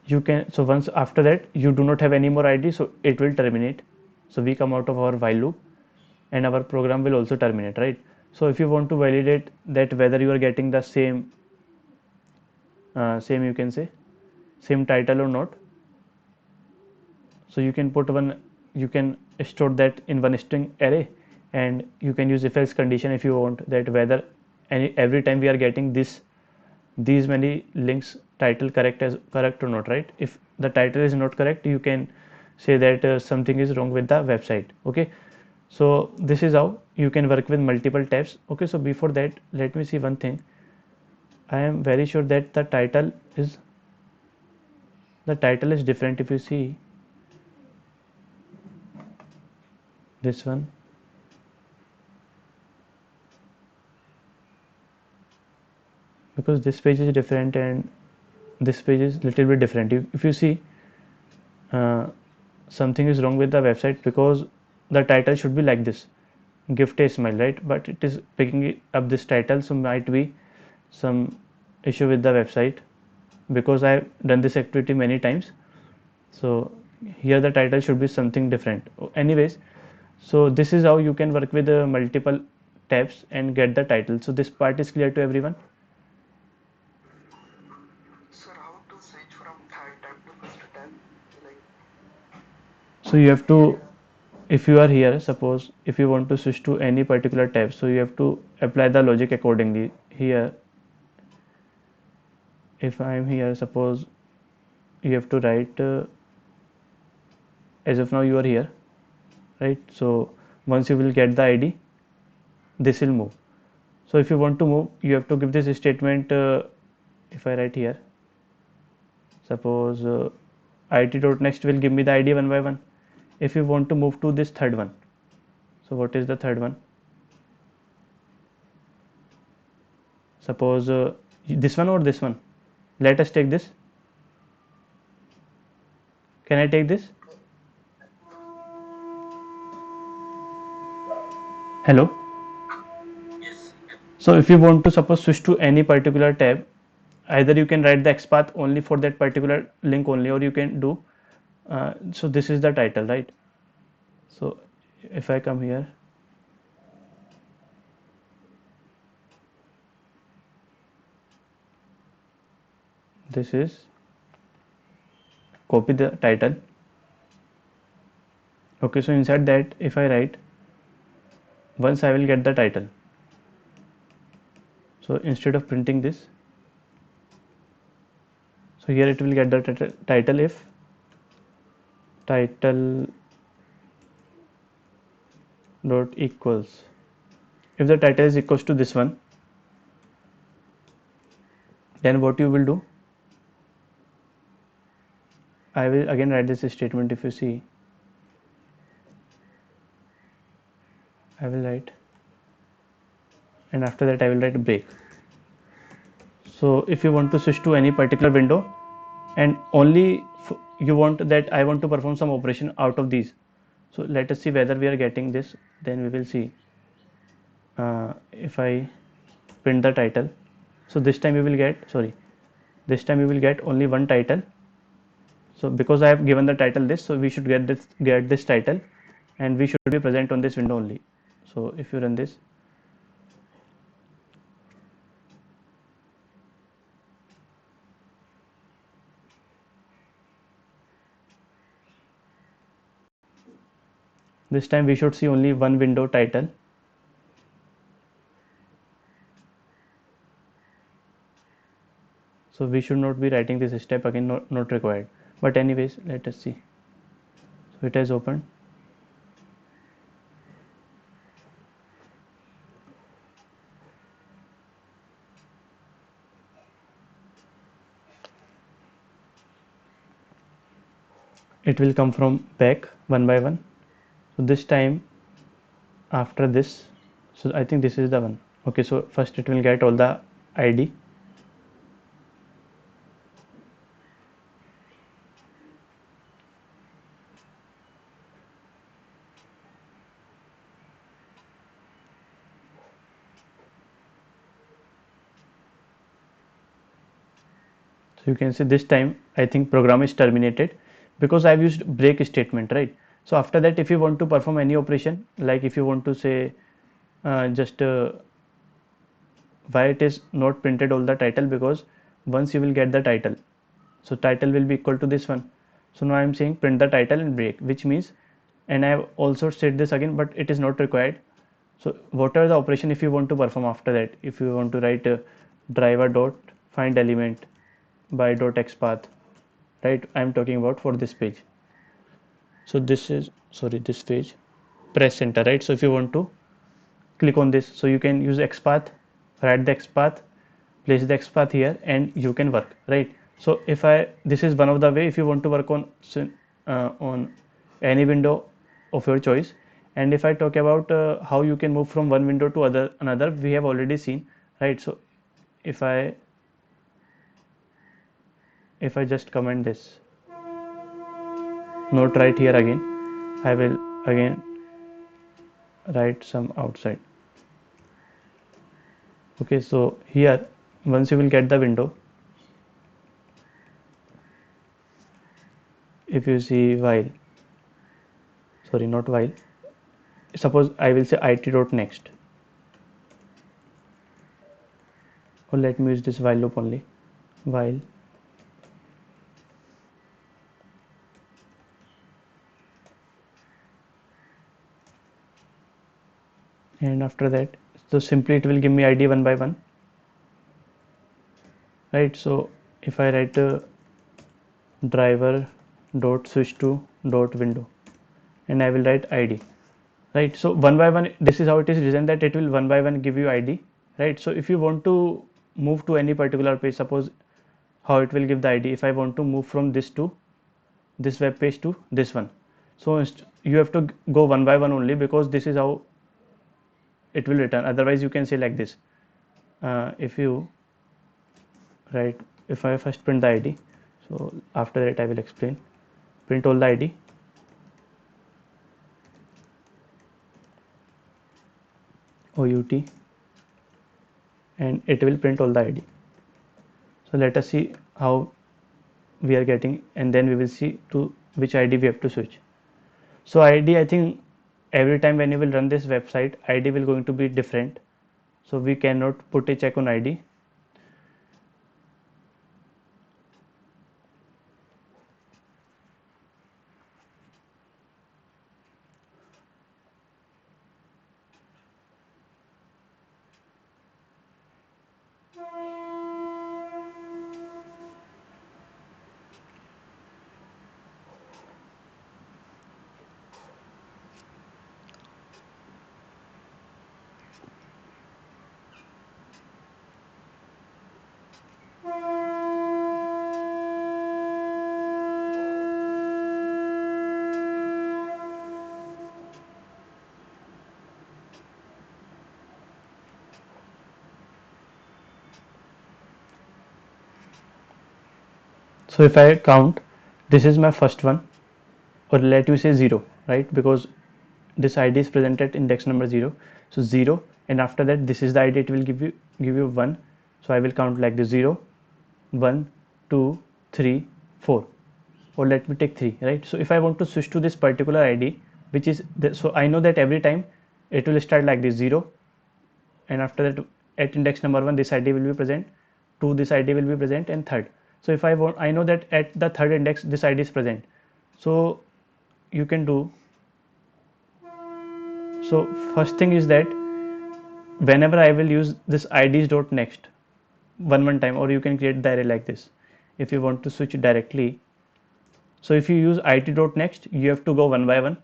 you can, so once after that you do not have any more ID, so it will terminate. So we come out of our while loop, and our program will also terminate, right? So if you want to validate that whether you are getting the same you can say same title or not, so you can put one, you can store that in one string array, and you can use if else condition if you want, that whether every time we are getting these many links title correct or not, right? If the title is not correct, you can say that something is wrong with the website. Okay, so this is how you can work with multiple tabs. Okay, so before that let me see one thing. I am very sure that the title is different. If you see this one, because this page is different and this page is little bit different. If you see uh, something is wrong with the website, because the title should be like this, gift a smile, right? But it is picking up this title, so might be some issue with the website, because I have done this activity many times. So here the title should be something different. Anyways, so this is how you can work with multiple tabs and get the title. So this part is clear to everyone. Sir, how to switch from third tab to first tab? Like, So you have to, if you are here, suppose if you want to switch to any particular tab, so you have to apply the logic accordingly. Here, if I am here, suppose you have to write as of now you are here, right? So once you will get the ID, this will move. So if you want to move, you have to give this statement. If I write here, suppose it.next will give me the ID one by one. If you want to move to this third one, so what is the third one? Suppose this one or this one. Let us take this. Can I take this? Hello. yes. So if you want to suppose switch to any particular tab, either you can write the XPath only for that particular link only, or you can do so this is the title, right? So if I come here, this is copy the title. Okay, so inside that if I write, once I will get the title, so instead of printing this, so here it will get the title if title dot equals, if the title is equals to this one, then what you will do, I will again write this statement. If you see, I will write, and after that I will write break. So if you want to switch to any particular window and only you want that I want to perform some operation out of these, so let us see whether we are getting this. Then we will see, if I print the title, so this time you will get, sorry, this time you will get only one title. So because I have given the title this, so we should get this title, and we should be present on this window only. So if you run this, this time we should see only one window title. So we should not be writing this step again, not required. But anyways, let us see. So it has opened. It will come from back one by one. So this time after this, so I think this is the one. Okay, so first it will get all the ID. So you can see this time I think program is terminated because I've used break statement, right? So after that, if you want to perform any operation, like if you want to say, just why it is not printed all the title, because once you will get the title, so title will be equal to this one. So now I'm saying print the title and break, which means, and I have also said this again, but it is not required. So what are the operation if you want to perform after that? If you want to write a driver dot find element by dot xpath, right? I'm talking about for this page. So this is, sorry, this page, press enter, right? So if you want to click on this, so you can use xpath, write the xpath, place the xpath here, and you can work, right? So if I, this is one of the way if you want to work on any window of your choice. And if I talk about how you can move from one window to another, we have already seen, right? So if I just comment this note right here again, I will again write some outside. Okay, so here once you will get the window, if you see while, sorry, not while, suppose I will say it dot next, or let me use this while loop only, while, and after that, so simply it will give me id one by one, right? So if I write driver dot switch to dot window, and I will write id, right? So one by one, this is how it is designed, that it will one by one give you id, right? So if you want to move to any particular page, suppose how it will give the id, if I want to move from this to this web page to this one, so you have to go one by one only, because this is how it will return. Otherwise you can say like this, if you write, if I first print the id, so after that I will explain, print all the id, out, and it will print all the id. So let us see how we are getting, and then we will see to which id we have to switch. So id, I think every time when you will run this website, id will going to be different, so we cannot put a check on id. So if I count, this is my first one, or let you say 0, right, because this id is present at index number 0. So 0, and after that this is the id, it will give you 1. So I will count like this: 0, 1, 2, 3, 4, or let me take 3, right? So if I want to switch to this particular id, which is so I know that every time it will start like this: 0, and after that at index number 1 this id will be present, 2 this id will be present, and third. So if I know that at the third index this id is present. So you can do, so first thing is that whenever I will use this ids dot next one time, or you can create the array like this if you want to switch directly. So if you use it dot next, you have to go one by one,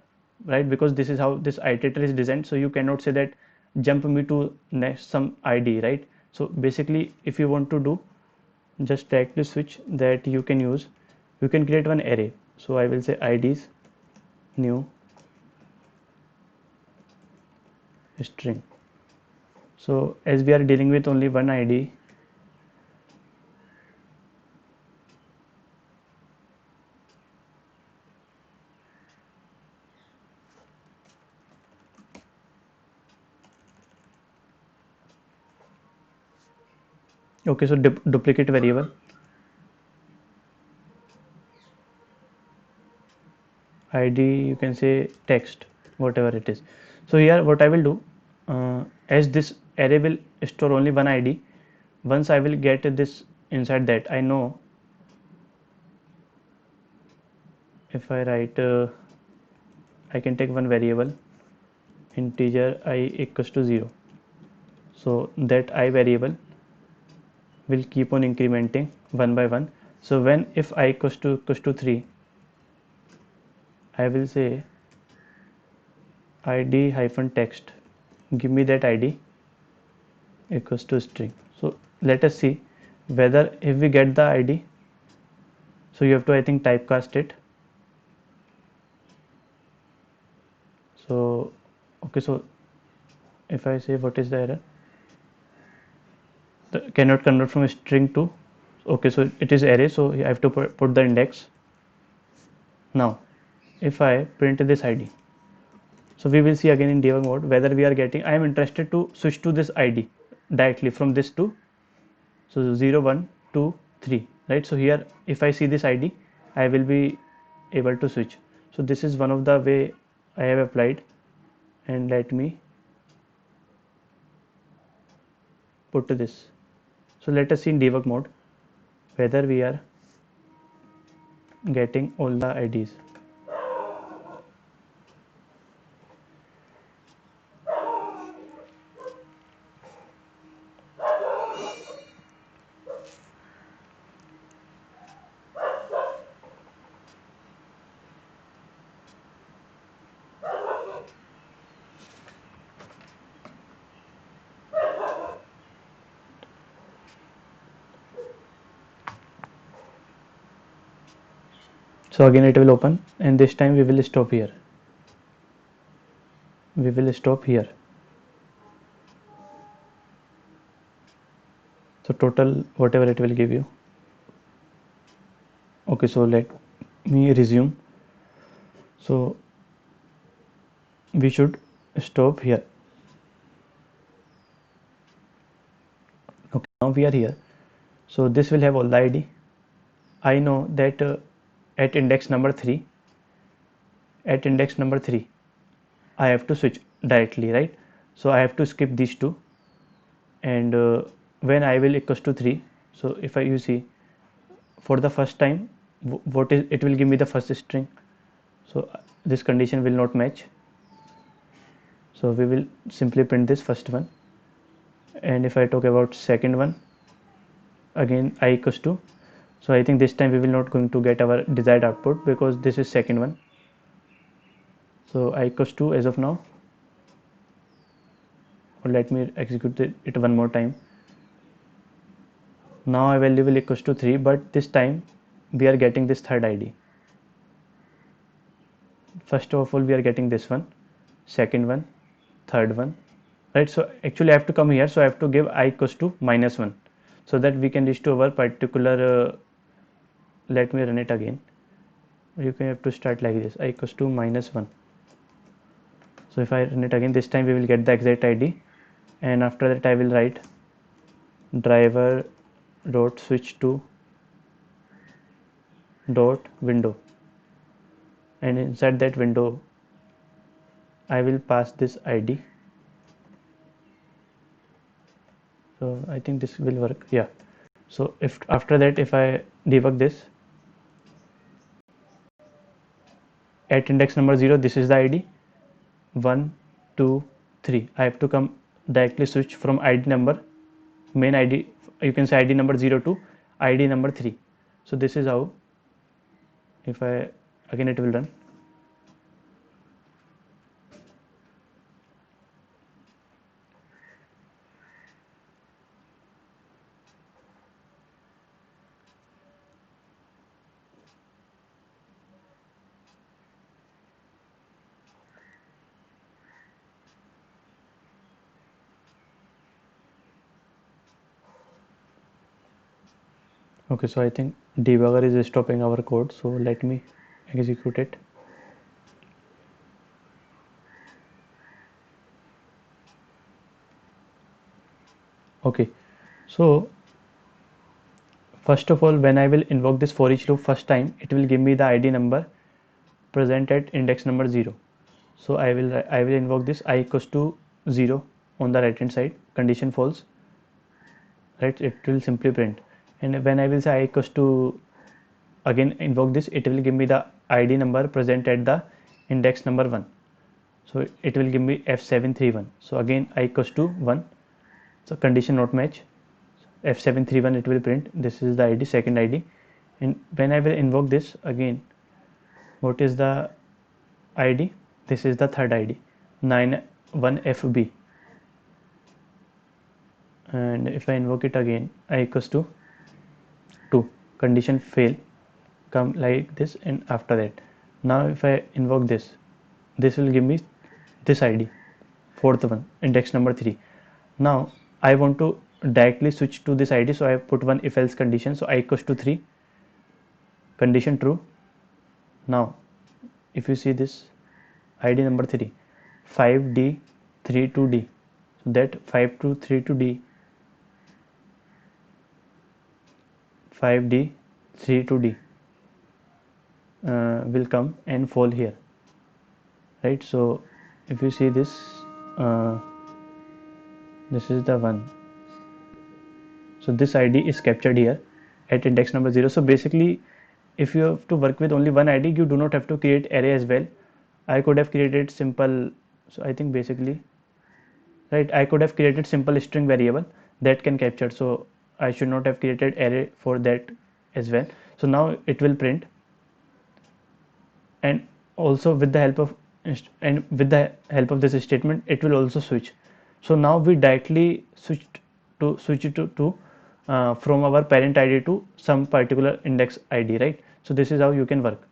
right, because this is how this iterator is designed. So you cannot say that jump me to next some id, right? So basically if you want to do just directly switch, that you can use, you can create one array. So I will say ids new string. So as we are dealing with only one id, okay, so duplicate variable id, you can say text, whatever it is. So here what I will do, as this array will store only one id, once I will get this inside that, I know if I write I can take one variable integer I equals to 0. So that I variable will keep on incrementing one by one. So when if I equals to 3, I will say id hyphen text, give me that id equals to string. So let us see whether if we get the id. So you have to, I think, typecast it. So okay, so if I say what is the error, cannot convert from string to, okay, so it is array, so I have to put the index. Now if I print this id, so we will see again in debug mode whether we are getting, I am interested to switch to this id directly from this to, so 0, 1, 2, 3, right? So here if I see this id, I will be able to switch. So this is one of the way I have applied, and let me put this. So let us see in debug mode whether we are getting all the IDs. So again it will open, and this time we will stop here. We will stop here. So total whatever it will give you. Okay, so let me resume. So we should stop here. Okay, now we are here. So this will have all the ID. I know that at index number 3, I have to switch directly, right? So I have to skip these two, and when I will equals to 3, so if you see for the first time, what is it will give me the first string. So this condition will not match, so we will simply print this first one. And if I talk about second one, again I equals to, so I think this time we will not going to get our desired output because this is second one. So I equals to as of now, or let me execute it one more time. Now I value will equals to 3, but this time we are getting this third ID. First of all we are getting this one, second one, third one, right? So actually I have to come here, so I have to give I equals to -1, so that we can reach to our particular let me run it again. You can have to start like this, I equals to -1. So if I run it again, this time we will get the exact ID, and after that I will write driver dot switch to dot window, and inside that window I will pass this ID. So I think this will work. Yeah. So if after that, if I debug this at index number 0, this is the ID 1 2 3. I have to come directly switch from ID number, main ID, you can say ID number 0 to ID number 3. So this is how, if I again, it will run. Okay, so I think debugger is stopping our code, so let me execute it. Okay, so first of all, when I will invoke this for each loop first time, it will give me the ID number present at index number 0. So I will invoke this I equals to 0 on the right hand side, condition false, right? It will simply print. And when I will say I equals to, again invoke this, it will give me the ID number present at the index number 1. So it will give me F731. So again I equals to 1. So condition not match, F731 it will print. This is the ID, second ID. And when I will invoke this again, what is the ID? This is the third ID, 91FB. And if I invoke it again, I equals to 2, condition fail, come like this. And after that, now if I invoke this, this will give me this ID, fourth one, index number 3. Now I want to directly switch to this ID, so I have put one if else condition. So I equals to 3, condition true. Now if you see this ID number 3, 5D32D, so that 5D32D 5D32D will come and fall here, right? So if you see this, this is the one. So this ID is captured here at index number 0. So basically, if you have to work with only one ID, you do not have to create array as well. I could have created simple, so I think basically, right, I could have created simple string variable that can capture. So I should not have created array for that as well. So now it will print, and also with the help of this statement, it will also switch. So now we directly switch it to from our parent ID to some particular index ID, right? So this is how you can work.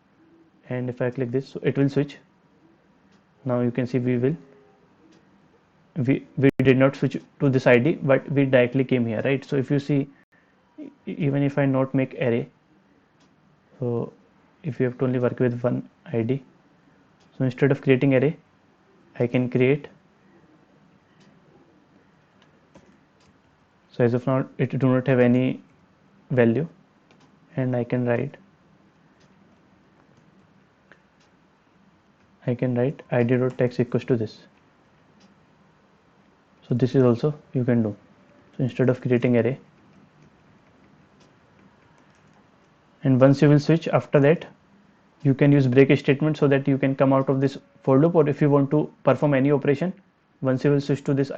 And if I click this, so it will switch. Now you can see we did not switch to this ID, but we directly came here, right? So if you see, even if I not make array, so if you have to only work with one ID, so instead of creating array, I can create. So as of now, it do not have any value, and I can write id.text equals to this. So this is also you can do. So instead of creating array, and once you will switch, after that you can use break statement so that you can come out of this for loop. Or if you want to perform any operation, once you will switch to this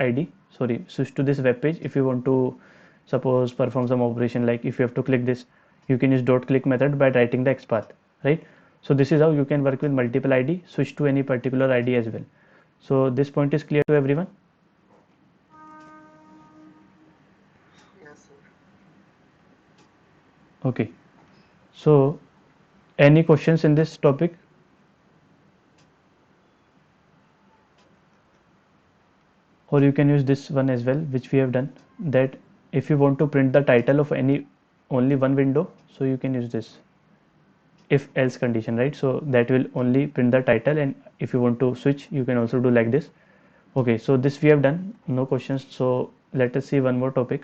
switch to this web page, if you want to suppose perform some operation, like if you have to click this, you can use .click method by writing the XPath, right? So this is how you can work with multiple ID, switch to any particular ID as well. So this point is clear to everyone? Yes, sir. Okay, so any questions in this topic? Or you can use this one as well, which we have done, that if you want to print the title of only one window, so you can use this. if else condition, right? So that will only print the title, and if you want to switch you can also do like this. Okay, so this we have done, no questions. So let us see one more topic.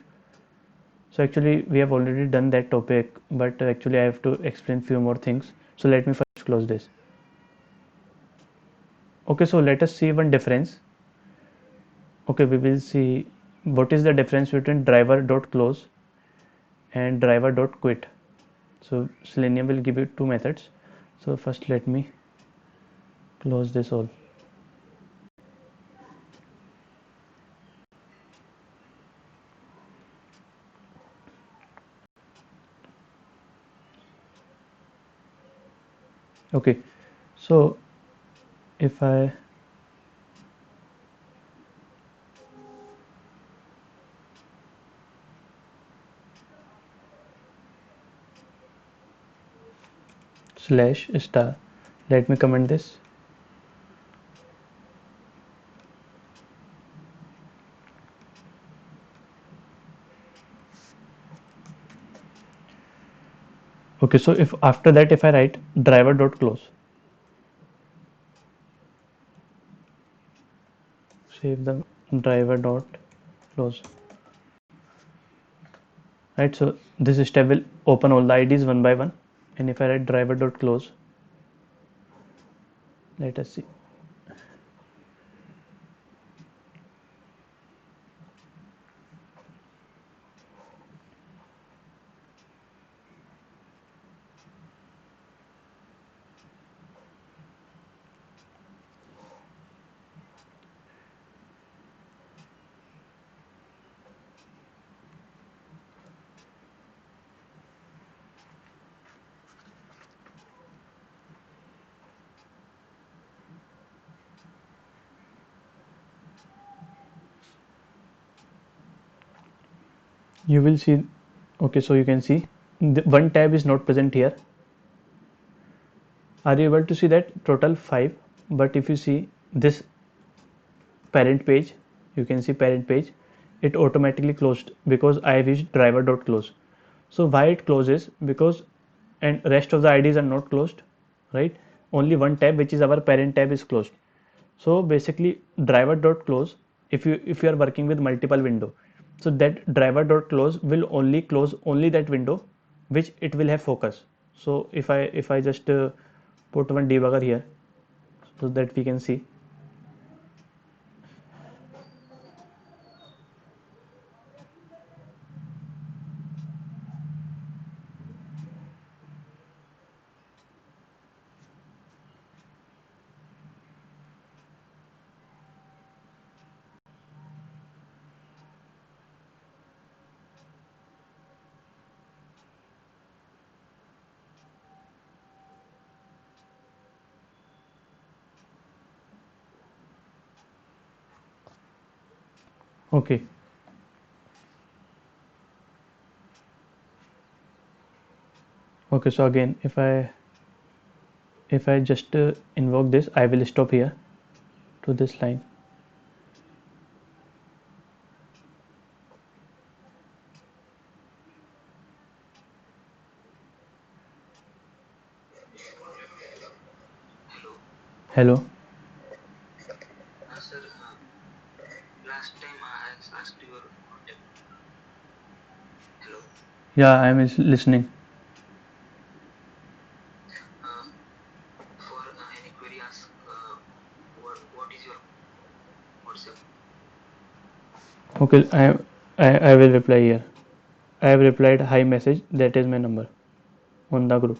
So actually we have already done that topic, but actually I have to explain few more things. So let me first close this. Okay, so let us see one difference. Okay, we will see what is the difference between driver.close and driver.quit. So Selenium will give you two methods. So first let me close this all. Okay, so if I slash star, let me comment this. Okay, so if after that if I write driver.close, save the driver.close, right? So this step will open all the IDs one by one, and if I write driver.close, let us see. You will see. Okay, so you can see the one tab is not present here. Are you able to see that total 5? But if you see this parent page, you can see parent page, it automatically closed because I have used driver.close. So why it closes? Because and rest of the IDs are not closed, right? Only one tab, which is our parent tab, is closed. So basically driver.close, if you are working with multiple window, so that driver.close will only close only that window which it will have focus. So if I just put one debugger here so that we can see. Okay, okay, so again if I just invoke this, I will stop here to this line. Hello. Hello. Sir, last time I asked your contact. Hello. Yeah, I am listening. For any query, ask what is your WhatsApp? Okay, I will reply here. I have replied hi message, that is my number on the group.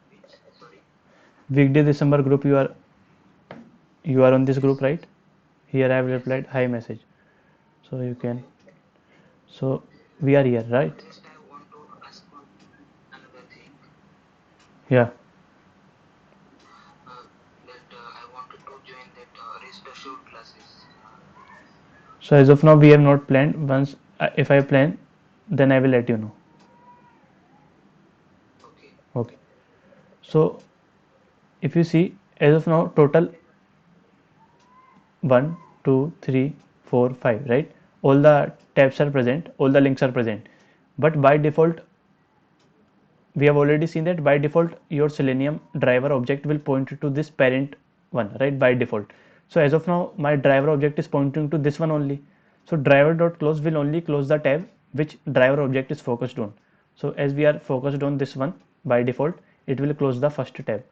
Which? Sorry. Weekday December group, you are on this Yes. group, right? Here I have Yes. replied hi message. So you can, Okay. so we are here, right? Just I want to ask one another thing. Yeah. That I wanted to join that rest assured classes. So as of now we have not planned. Once if I plan, then I will let you know. Okay. Okay. So if you see, as of now total 1, 2, 3, 4, 5, right? All the tabs are present, all the links are present. But by default we have already seen that by default your Selenium driver object will point to this parent one, right, by default. So as of now my driver object is pointing to this one only, so driver.close will only close the tab which driver object is focused on. So as we are focused on this one, by default it will close the first tab,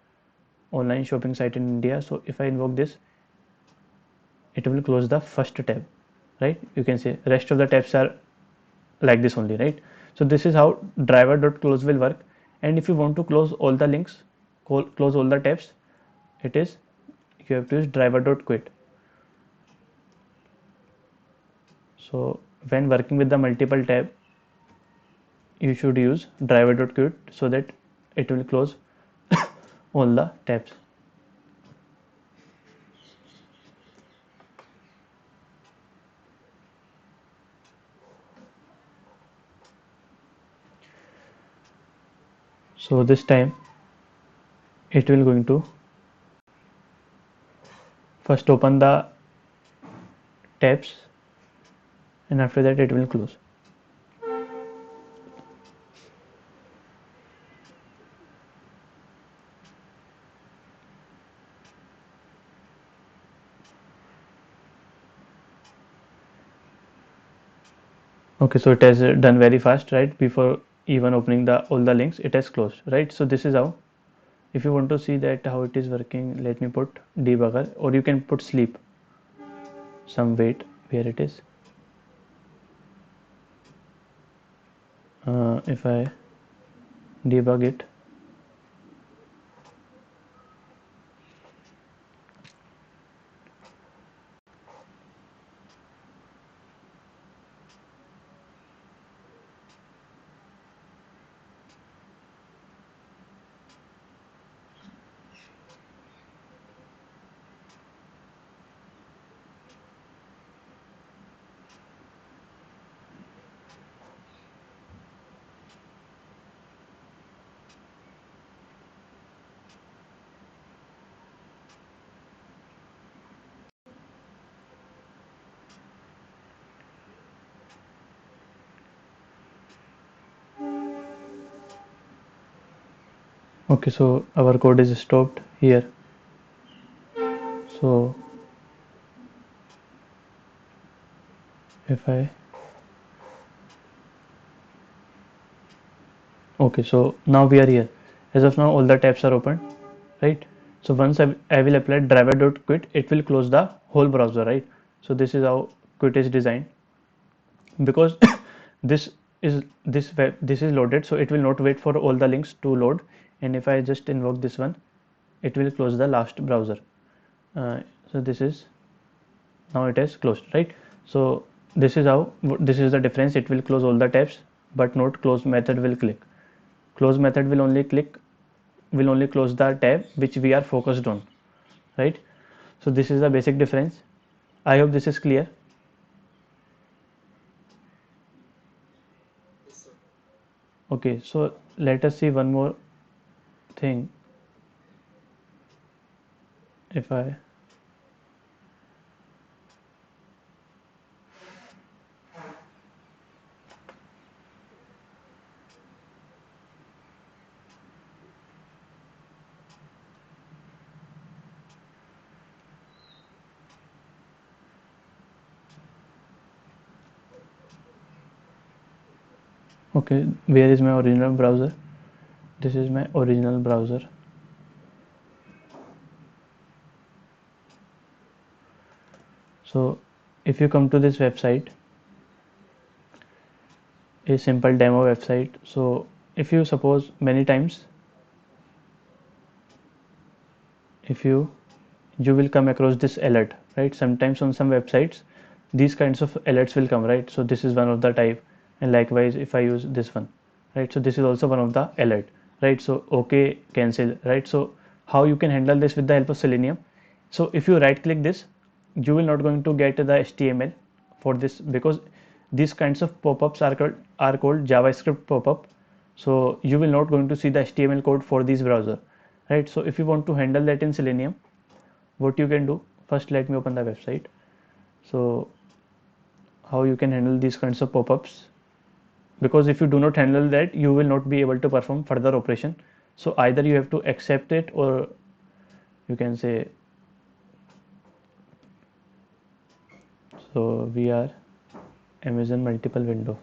online shopping site in India. So if I invoke this, it will close the first tab, right? You can say rest of the tabs are like this only, right? So this is how driver.close will work. And if you want to close all the links, close all the tabs, it is, you have to use driver.quit. So when working with the multiple tab, you should use driver.quit so that it will close all the tabs. So this time it will going to first open the tabs and after that it will close. Okay, so it has done very fast, right? Before even opening the all the links, it has closed, right? So this is how. If you want to see that how it is working, let me put debugger, or you can put sleep, some wait where it is. If I debug it, okay, so our code is stopped here. So if I, okay, so now we are here. As of now all the tabs are open, right? So once I will apply driver.quit, it will close the whole browser, right? So this is how quit is designed, because this this is loaded, so it will not wait for all the links to load. And if I just invoke this one, it will close the last browser. So this is, now it is closed, right? So this is how, this is the difference. It will close all the tabs but not close method will click. Close method will only close the tab which we are focused on, right? So this is the basic difference. I hope this is clear. Yes, sir. Okay, so let us see one more thing. If I, okay, where is my original browser? This is my original browser. So if you come to this website, a simple demo website, so if you suppose many times, if you will come across this alert, right? Sometimes on some websites these kinds of alerts will come, right? So this is one of the type. And likewise if I use this one, right? So this is also one of the alert, right? So okay, cancel, right? So how you can handle this with the help of Selenium? So if you right click this, you will not going to get the HTML for this, because these kinds of pop-ups are called JavaScript pop-up. So you will not going to see the HTML code for this browser, right? So if you want to handle that in Selenium, what you can do, first let me open the website. So how you can handle these kinds of pop-ups? because if you do not handle that, you will not be able to perform further operation. So either you have to accept it, or you can say, so we are Amazon multiple window,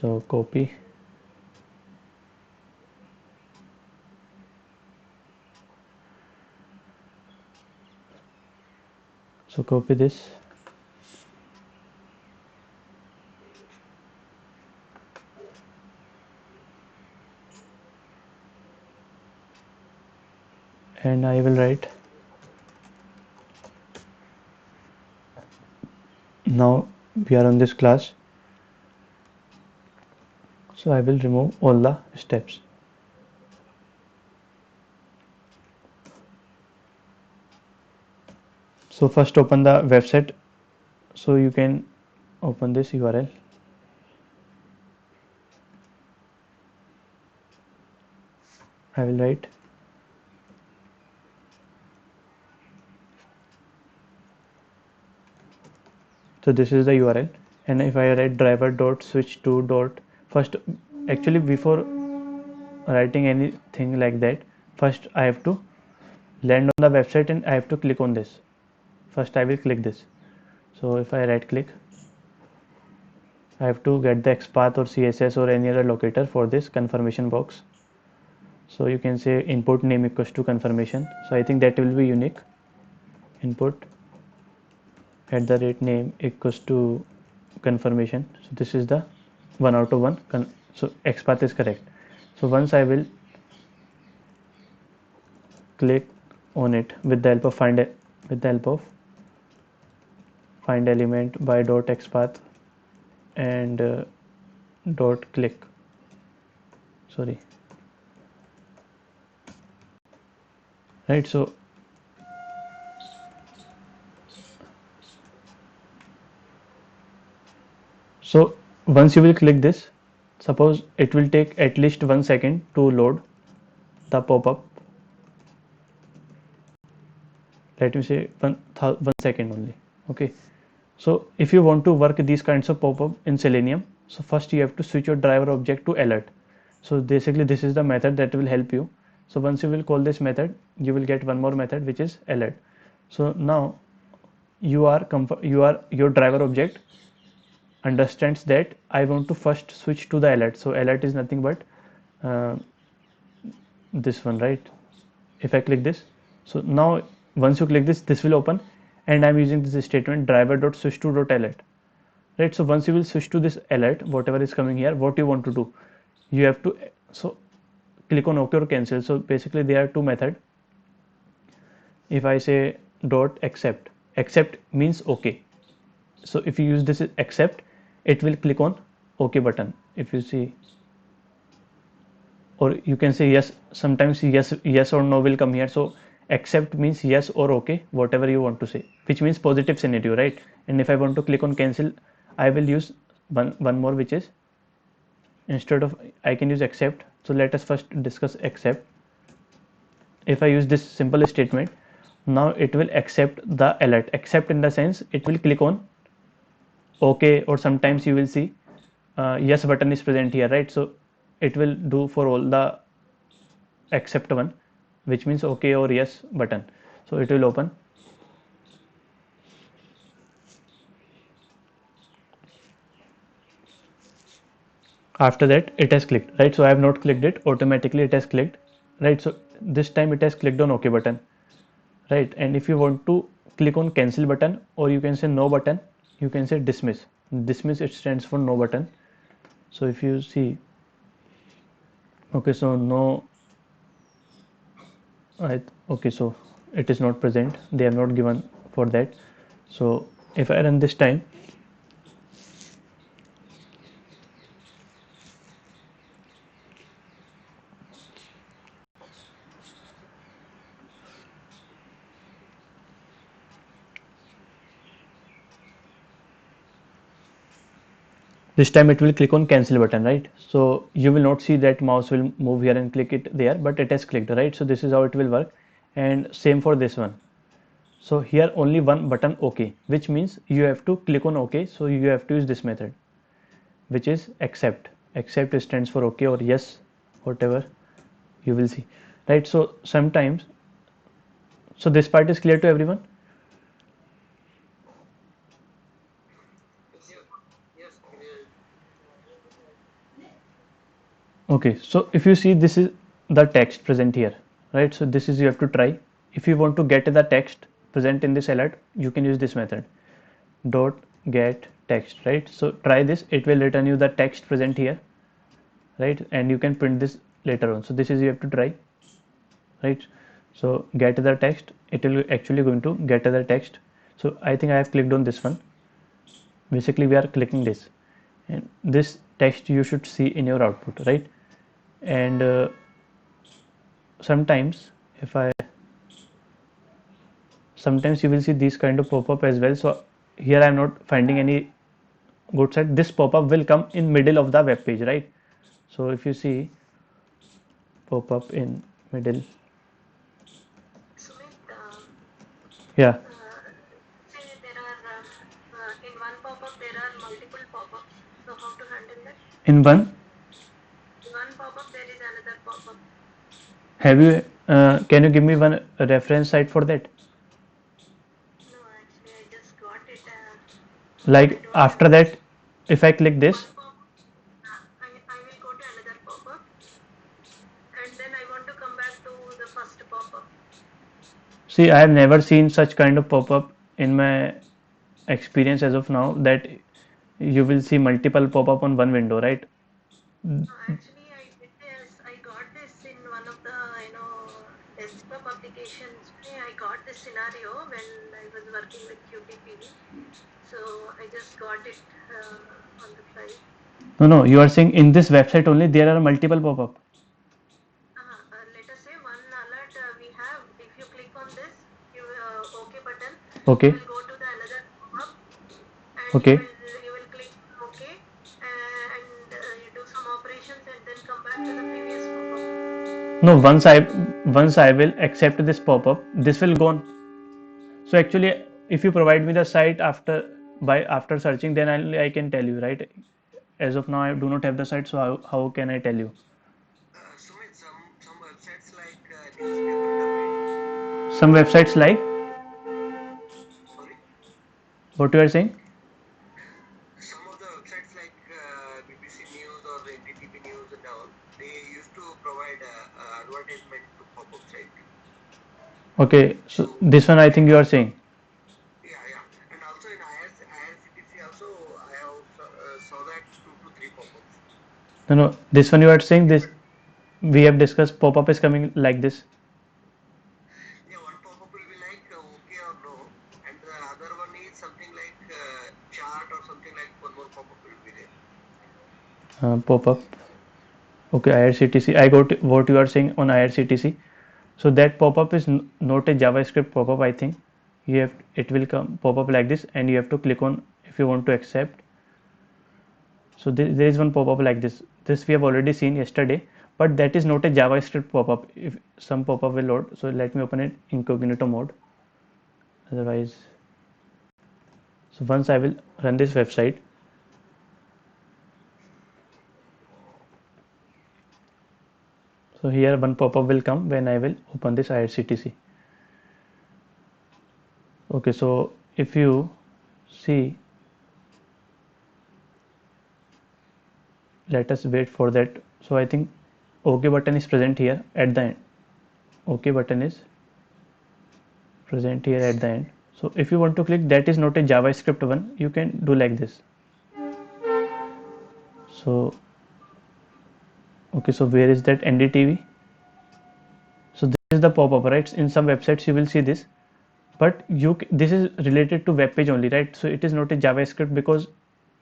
so copy, so copy this, and I will write, now we are on this class, so I will remove all the steps. So first open the website, so you can open this URL, I will write, so this is the URL, and if I write driver dot switch to dot, first, actually before writing anything like that, first I have to land on the website and I have to click on this. First I will click this. So if I right click, I have to get the XPath or CSS or any other locator for this confirmation box. So you can say input name equals to confirmation. So I think that will be unique. Input @name equals to confirmation. So this is the 1 out of 1. So XPath is correct. So once I will click on it with the help of find element by dot XPath and dot click, sorry, right? So once you will click this, suppose it will take at least 1 second to load the pop-up. Let me say 1 second only. Okay, so if you want to work these kinds of pop-up in Selenium, so first you have to switch your driver object to alert. So basically this is the method that will help you. So once you will call this method, you will get one more method which is alert. So now your driver object understands that I want to first switch to the alert. So alert is nothing but this one, right? If I click this, so now once you click this will open, and I'm using this statement driver.switch to .alert, right? So once you will switch to this alert, whatever is coming here, what you want to do, you have to click on OK or cancel. So basically there are two methods. If I say accept means OK. So if you use this accept, it will click on OK button. If you see, or you can say yes, sometimes yes or no will come here. So accept means yes or OK, whatever you want to say, which means positive scenario, right? And if I want to click on cancel, I will use one more, which is, instead of, I can use accept. So let us first discuss accept. If I use this simple statement, now it will accept the alert. Accept in the sense it will click on OK, or sometimes you will see yes button is present here, right? So it will do for all the accept one, which means OK or yes button. So it will open. After that it has clicked, right? So I have not clicked it, automatically it has clicked, right? So this time it has clicked on OK button, right? And if you want to click on cancel button, or you can say no button, you can say dismiss. It stands for no button. So if you see, okay, so no, okay, so it is not present, they have not given for that. So if I run this time, this time it will click on cancel button, right? So you will not see that mouse will move here and click it there, but it has clicked, right? So this is how it will work. And same for this one. So here only one button OK, which means you have to click on OK. So you have to use this method. which is accept. Accept stands for okay or yes, whatever you will see, right? So sometimes, so this part is clear to everyone? Yes, clear. Okay, so if you see, this is the text present here, right? So this is, you have to try. If you want to get the text present in this alert, you can use this method, dot get text, right? So try this, it will return you the text present here, right? And you can print this later on. So this is, you have to try, right? So get the text, it will actually going to get the text. So I think I have clicked on this one. Basically we are clicking this, and this text you should see in your output, right? And sometimes if I sometimes you will see this kind of pop-up as well. So here I am not finding any good site. This pop-up will come in middle of the web page, right? So if you see pop-up in middle, Sumit, yeah, say there are in one pop-up there are multiple pop-ups. So how to handle that? in one, In one pop-up there is another pop-up. have you can you give me one reference site for that? No, actually I just got it. I Like don't after have that, if I click this, one pop. I will go to another pop-up and then I want to come back to the first pop-up. see, I have never seen such kind of pop-up in my experience as of now, that you will see multiple pop-up on one window, right? Actually, I did this. I got this in one of the desktop applications. I got this scenario when I was working with QTP. So I just got it on the fly. No, no, you are saying in this website only there are multiple pop-up. Let us say one alert we have. If you click on this, you OK button, you Okay, will go to the another pop-up and okay. you will click OK and you do some operations and then come back to the previous pop-up. No, once I will accept this pop-up, this will go on. So actually, if you provide me the site after searching, then I can tell you, right? As of now, I do not have the site, so how can I tell you? Sumit, some websites like newspaper.in. Some websites like Sorry, what you are saying. some of the websites like BBC News or NDTV News and all, they used to provide advertisement to pop-ups, right? Okay, so So this one I think and you are also, saying. yeah, yeah, and also in IRCTC also, I have saw that 2 to 3 pop-ups. No, no, this one you are saying this. Different. We have discussed pop-up is coming like this. Yeah, one pop-up will be like okay or no, and the other one is something like chart or something like one more pop-up will be there. Pop-up. Okay, IRCTC. I got what you are saying on IRCTC. So that pop-up is not a JavaScript pop-up. I think you have it will come pop-up like this, and you have to click on if you want to accept. So there is one pop-up like this. This we have already seen yesterday, but that is not a JavaScript pop-up. If some pop-up will load, so let me open it incognito mode. Otherwise, so once I will run this website, so here one pop-up will come when I will open this IRCTC. Okay, so if you see, let us wait for that. So I think OK button is present here at the end. OK button is present here at the end. So if you want to click, that is not a JavaScript one, you can do like this. So okay, so where is that NDTV? So this is the pop-up, right? In some websites you will see this, but this is related to web page only, right? So it is not a JavaScript, because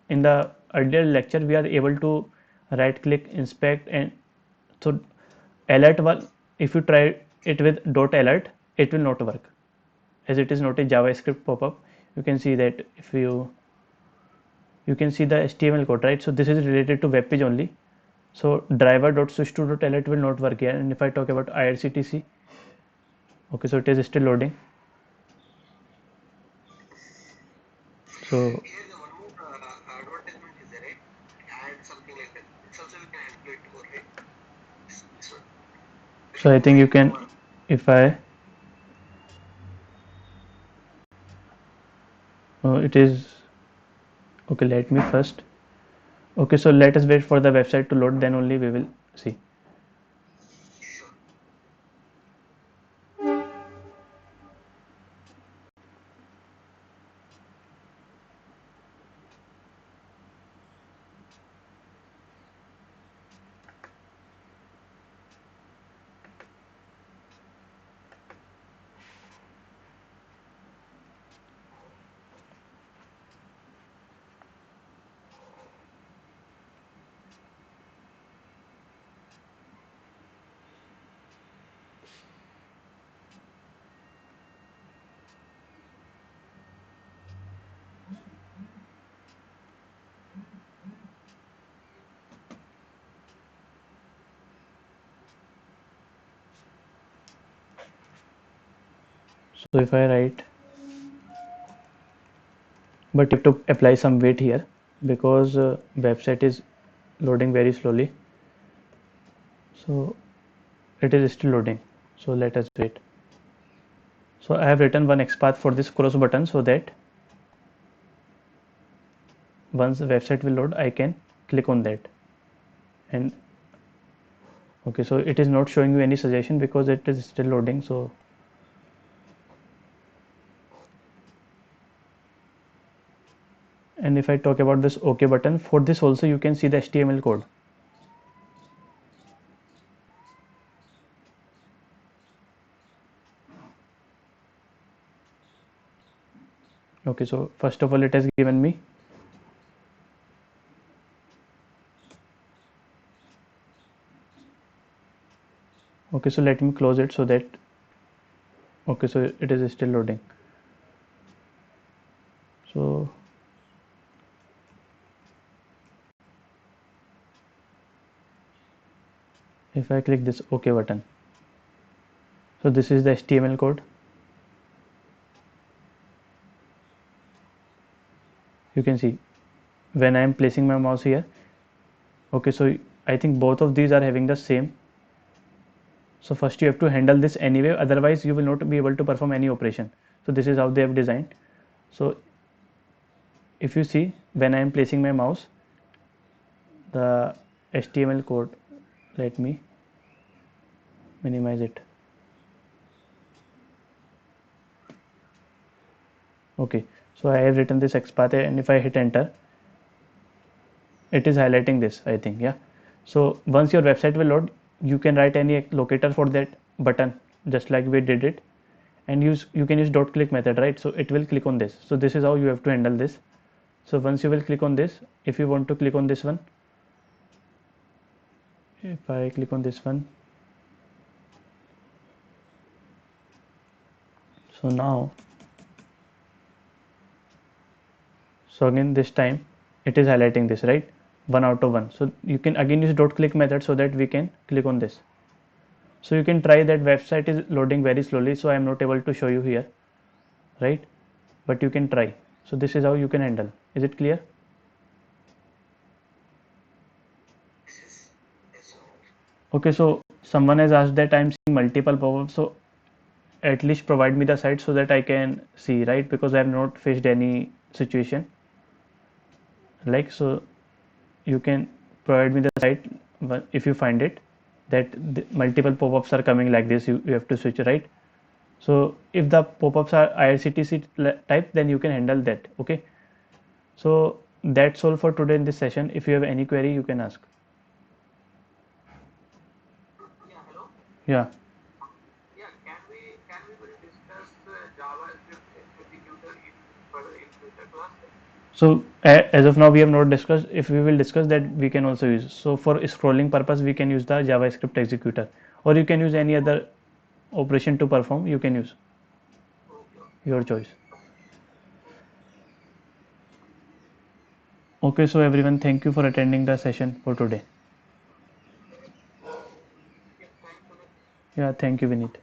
in the earlier lecture we are able to right click, inspect, and so alert one, if you try it with dot alert, it will not work, as it is not a JavaScript pop-up. You can see that if you can see the HTML code, right? So this is related to web page only. So driver.switch2.alert will not work here. And if I talk about IRCTC, okay, so it is still loading. So Here the one more advertisement is there, right? So I think you can, if I, it is, okay, let me first, okay, so let us wait for the website to load, then only we will see. Sure. So if I write, but you have to apply some weight here because website is loading very slowly. So it is still loading. So let us wait. So I have written one XPath for this cross button so that once the website will load, I can click on that. And okay, so it is not showing you any suggestion because it is still loading. So and if I talk about this OK button, for this also you can see the HTML code. Okay, so first of all it has given me, okay, so let me close it so that, okay, so it is still loading. So if I click this OK button, so this is the HTML code. You can see when I am placing my mouse here. Okay, so I think both of these are having the same. So first you have to handle this anyway, otherwise you will not be able to perform any operation. So this is how they have designed. So if you see, when I am placing my mouse, the HTML code, let me minimize it. Okay, so I have written this XPath and if I hit enter, it is highlighting this, I think. Yeah, so once your website will load, you can write any locator for that button just like we did it, and you can use dot click method, right? So it will click on this. So this is how you have to handle this. So once you will click on this, if you want to click on this one, if I click on this one, so now, so again this time it is highlighting this, right? 1 out of 1. So you can again use dot click method so that we can click on this. So you can try that. Website is loading very slowly, so I am not able to show you here, right? But you can try. So this is how you can handle. Is it clear? Yes. Yes. Okay, so someone has asked that I am seeing multiple pop-ups, so at least provide me the site so that I can see, right? Because I have not faced any situation like, so you can provide me the site if you find it that the multiple pop-ups are coming like this, you have to switch, right? So if the pop-ups are IRCTC type, then you can handle that. Okay, so that's all for today in this session. If you have any query, you can ask. Yeah. Hello. Yeah. Yeah. Can we will discuss JavaScript executor in further in future class? So as of now we have not discussed. If we will discuss that, we can also use. So for scrolling purpose, we can use the JavaScript executor, or you can use any other operation to perform. You can use Okay. your choice. Okay, so everyone, thank you for attending the session for today. Yeah. Thanks, Sumit. Yeah, thank you, Vineet.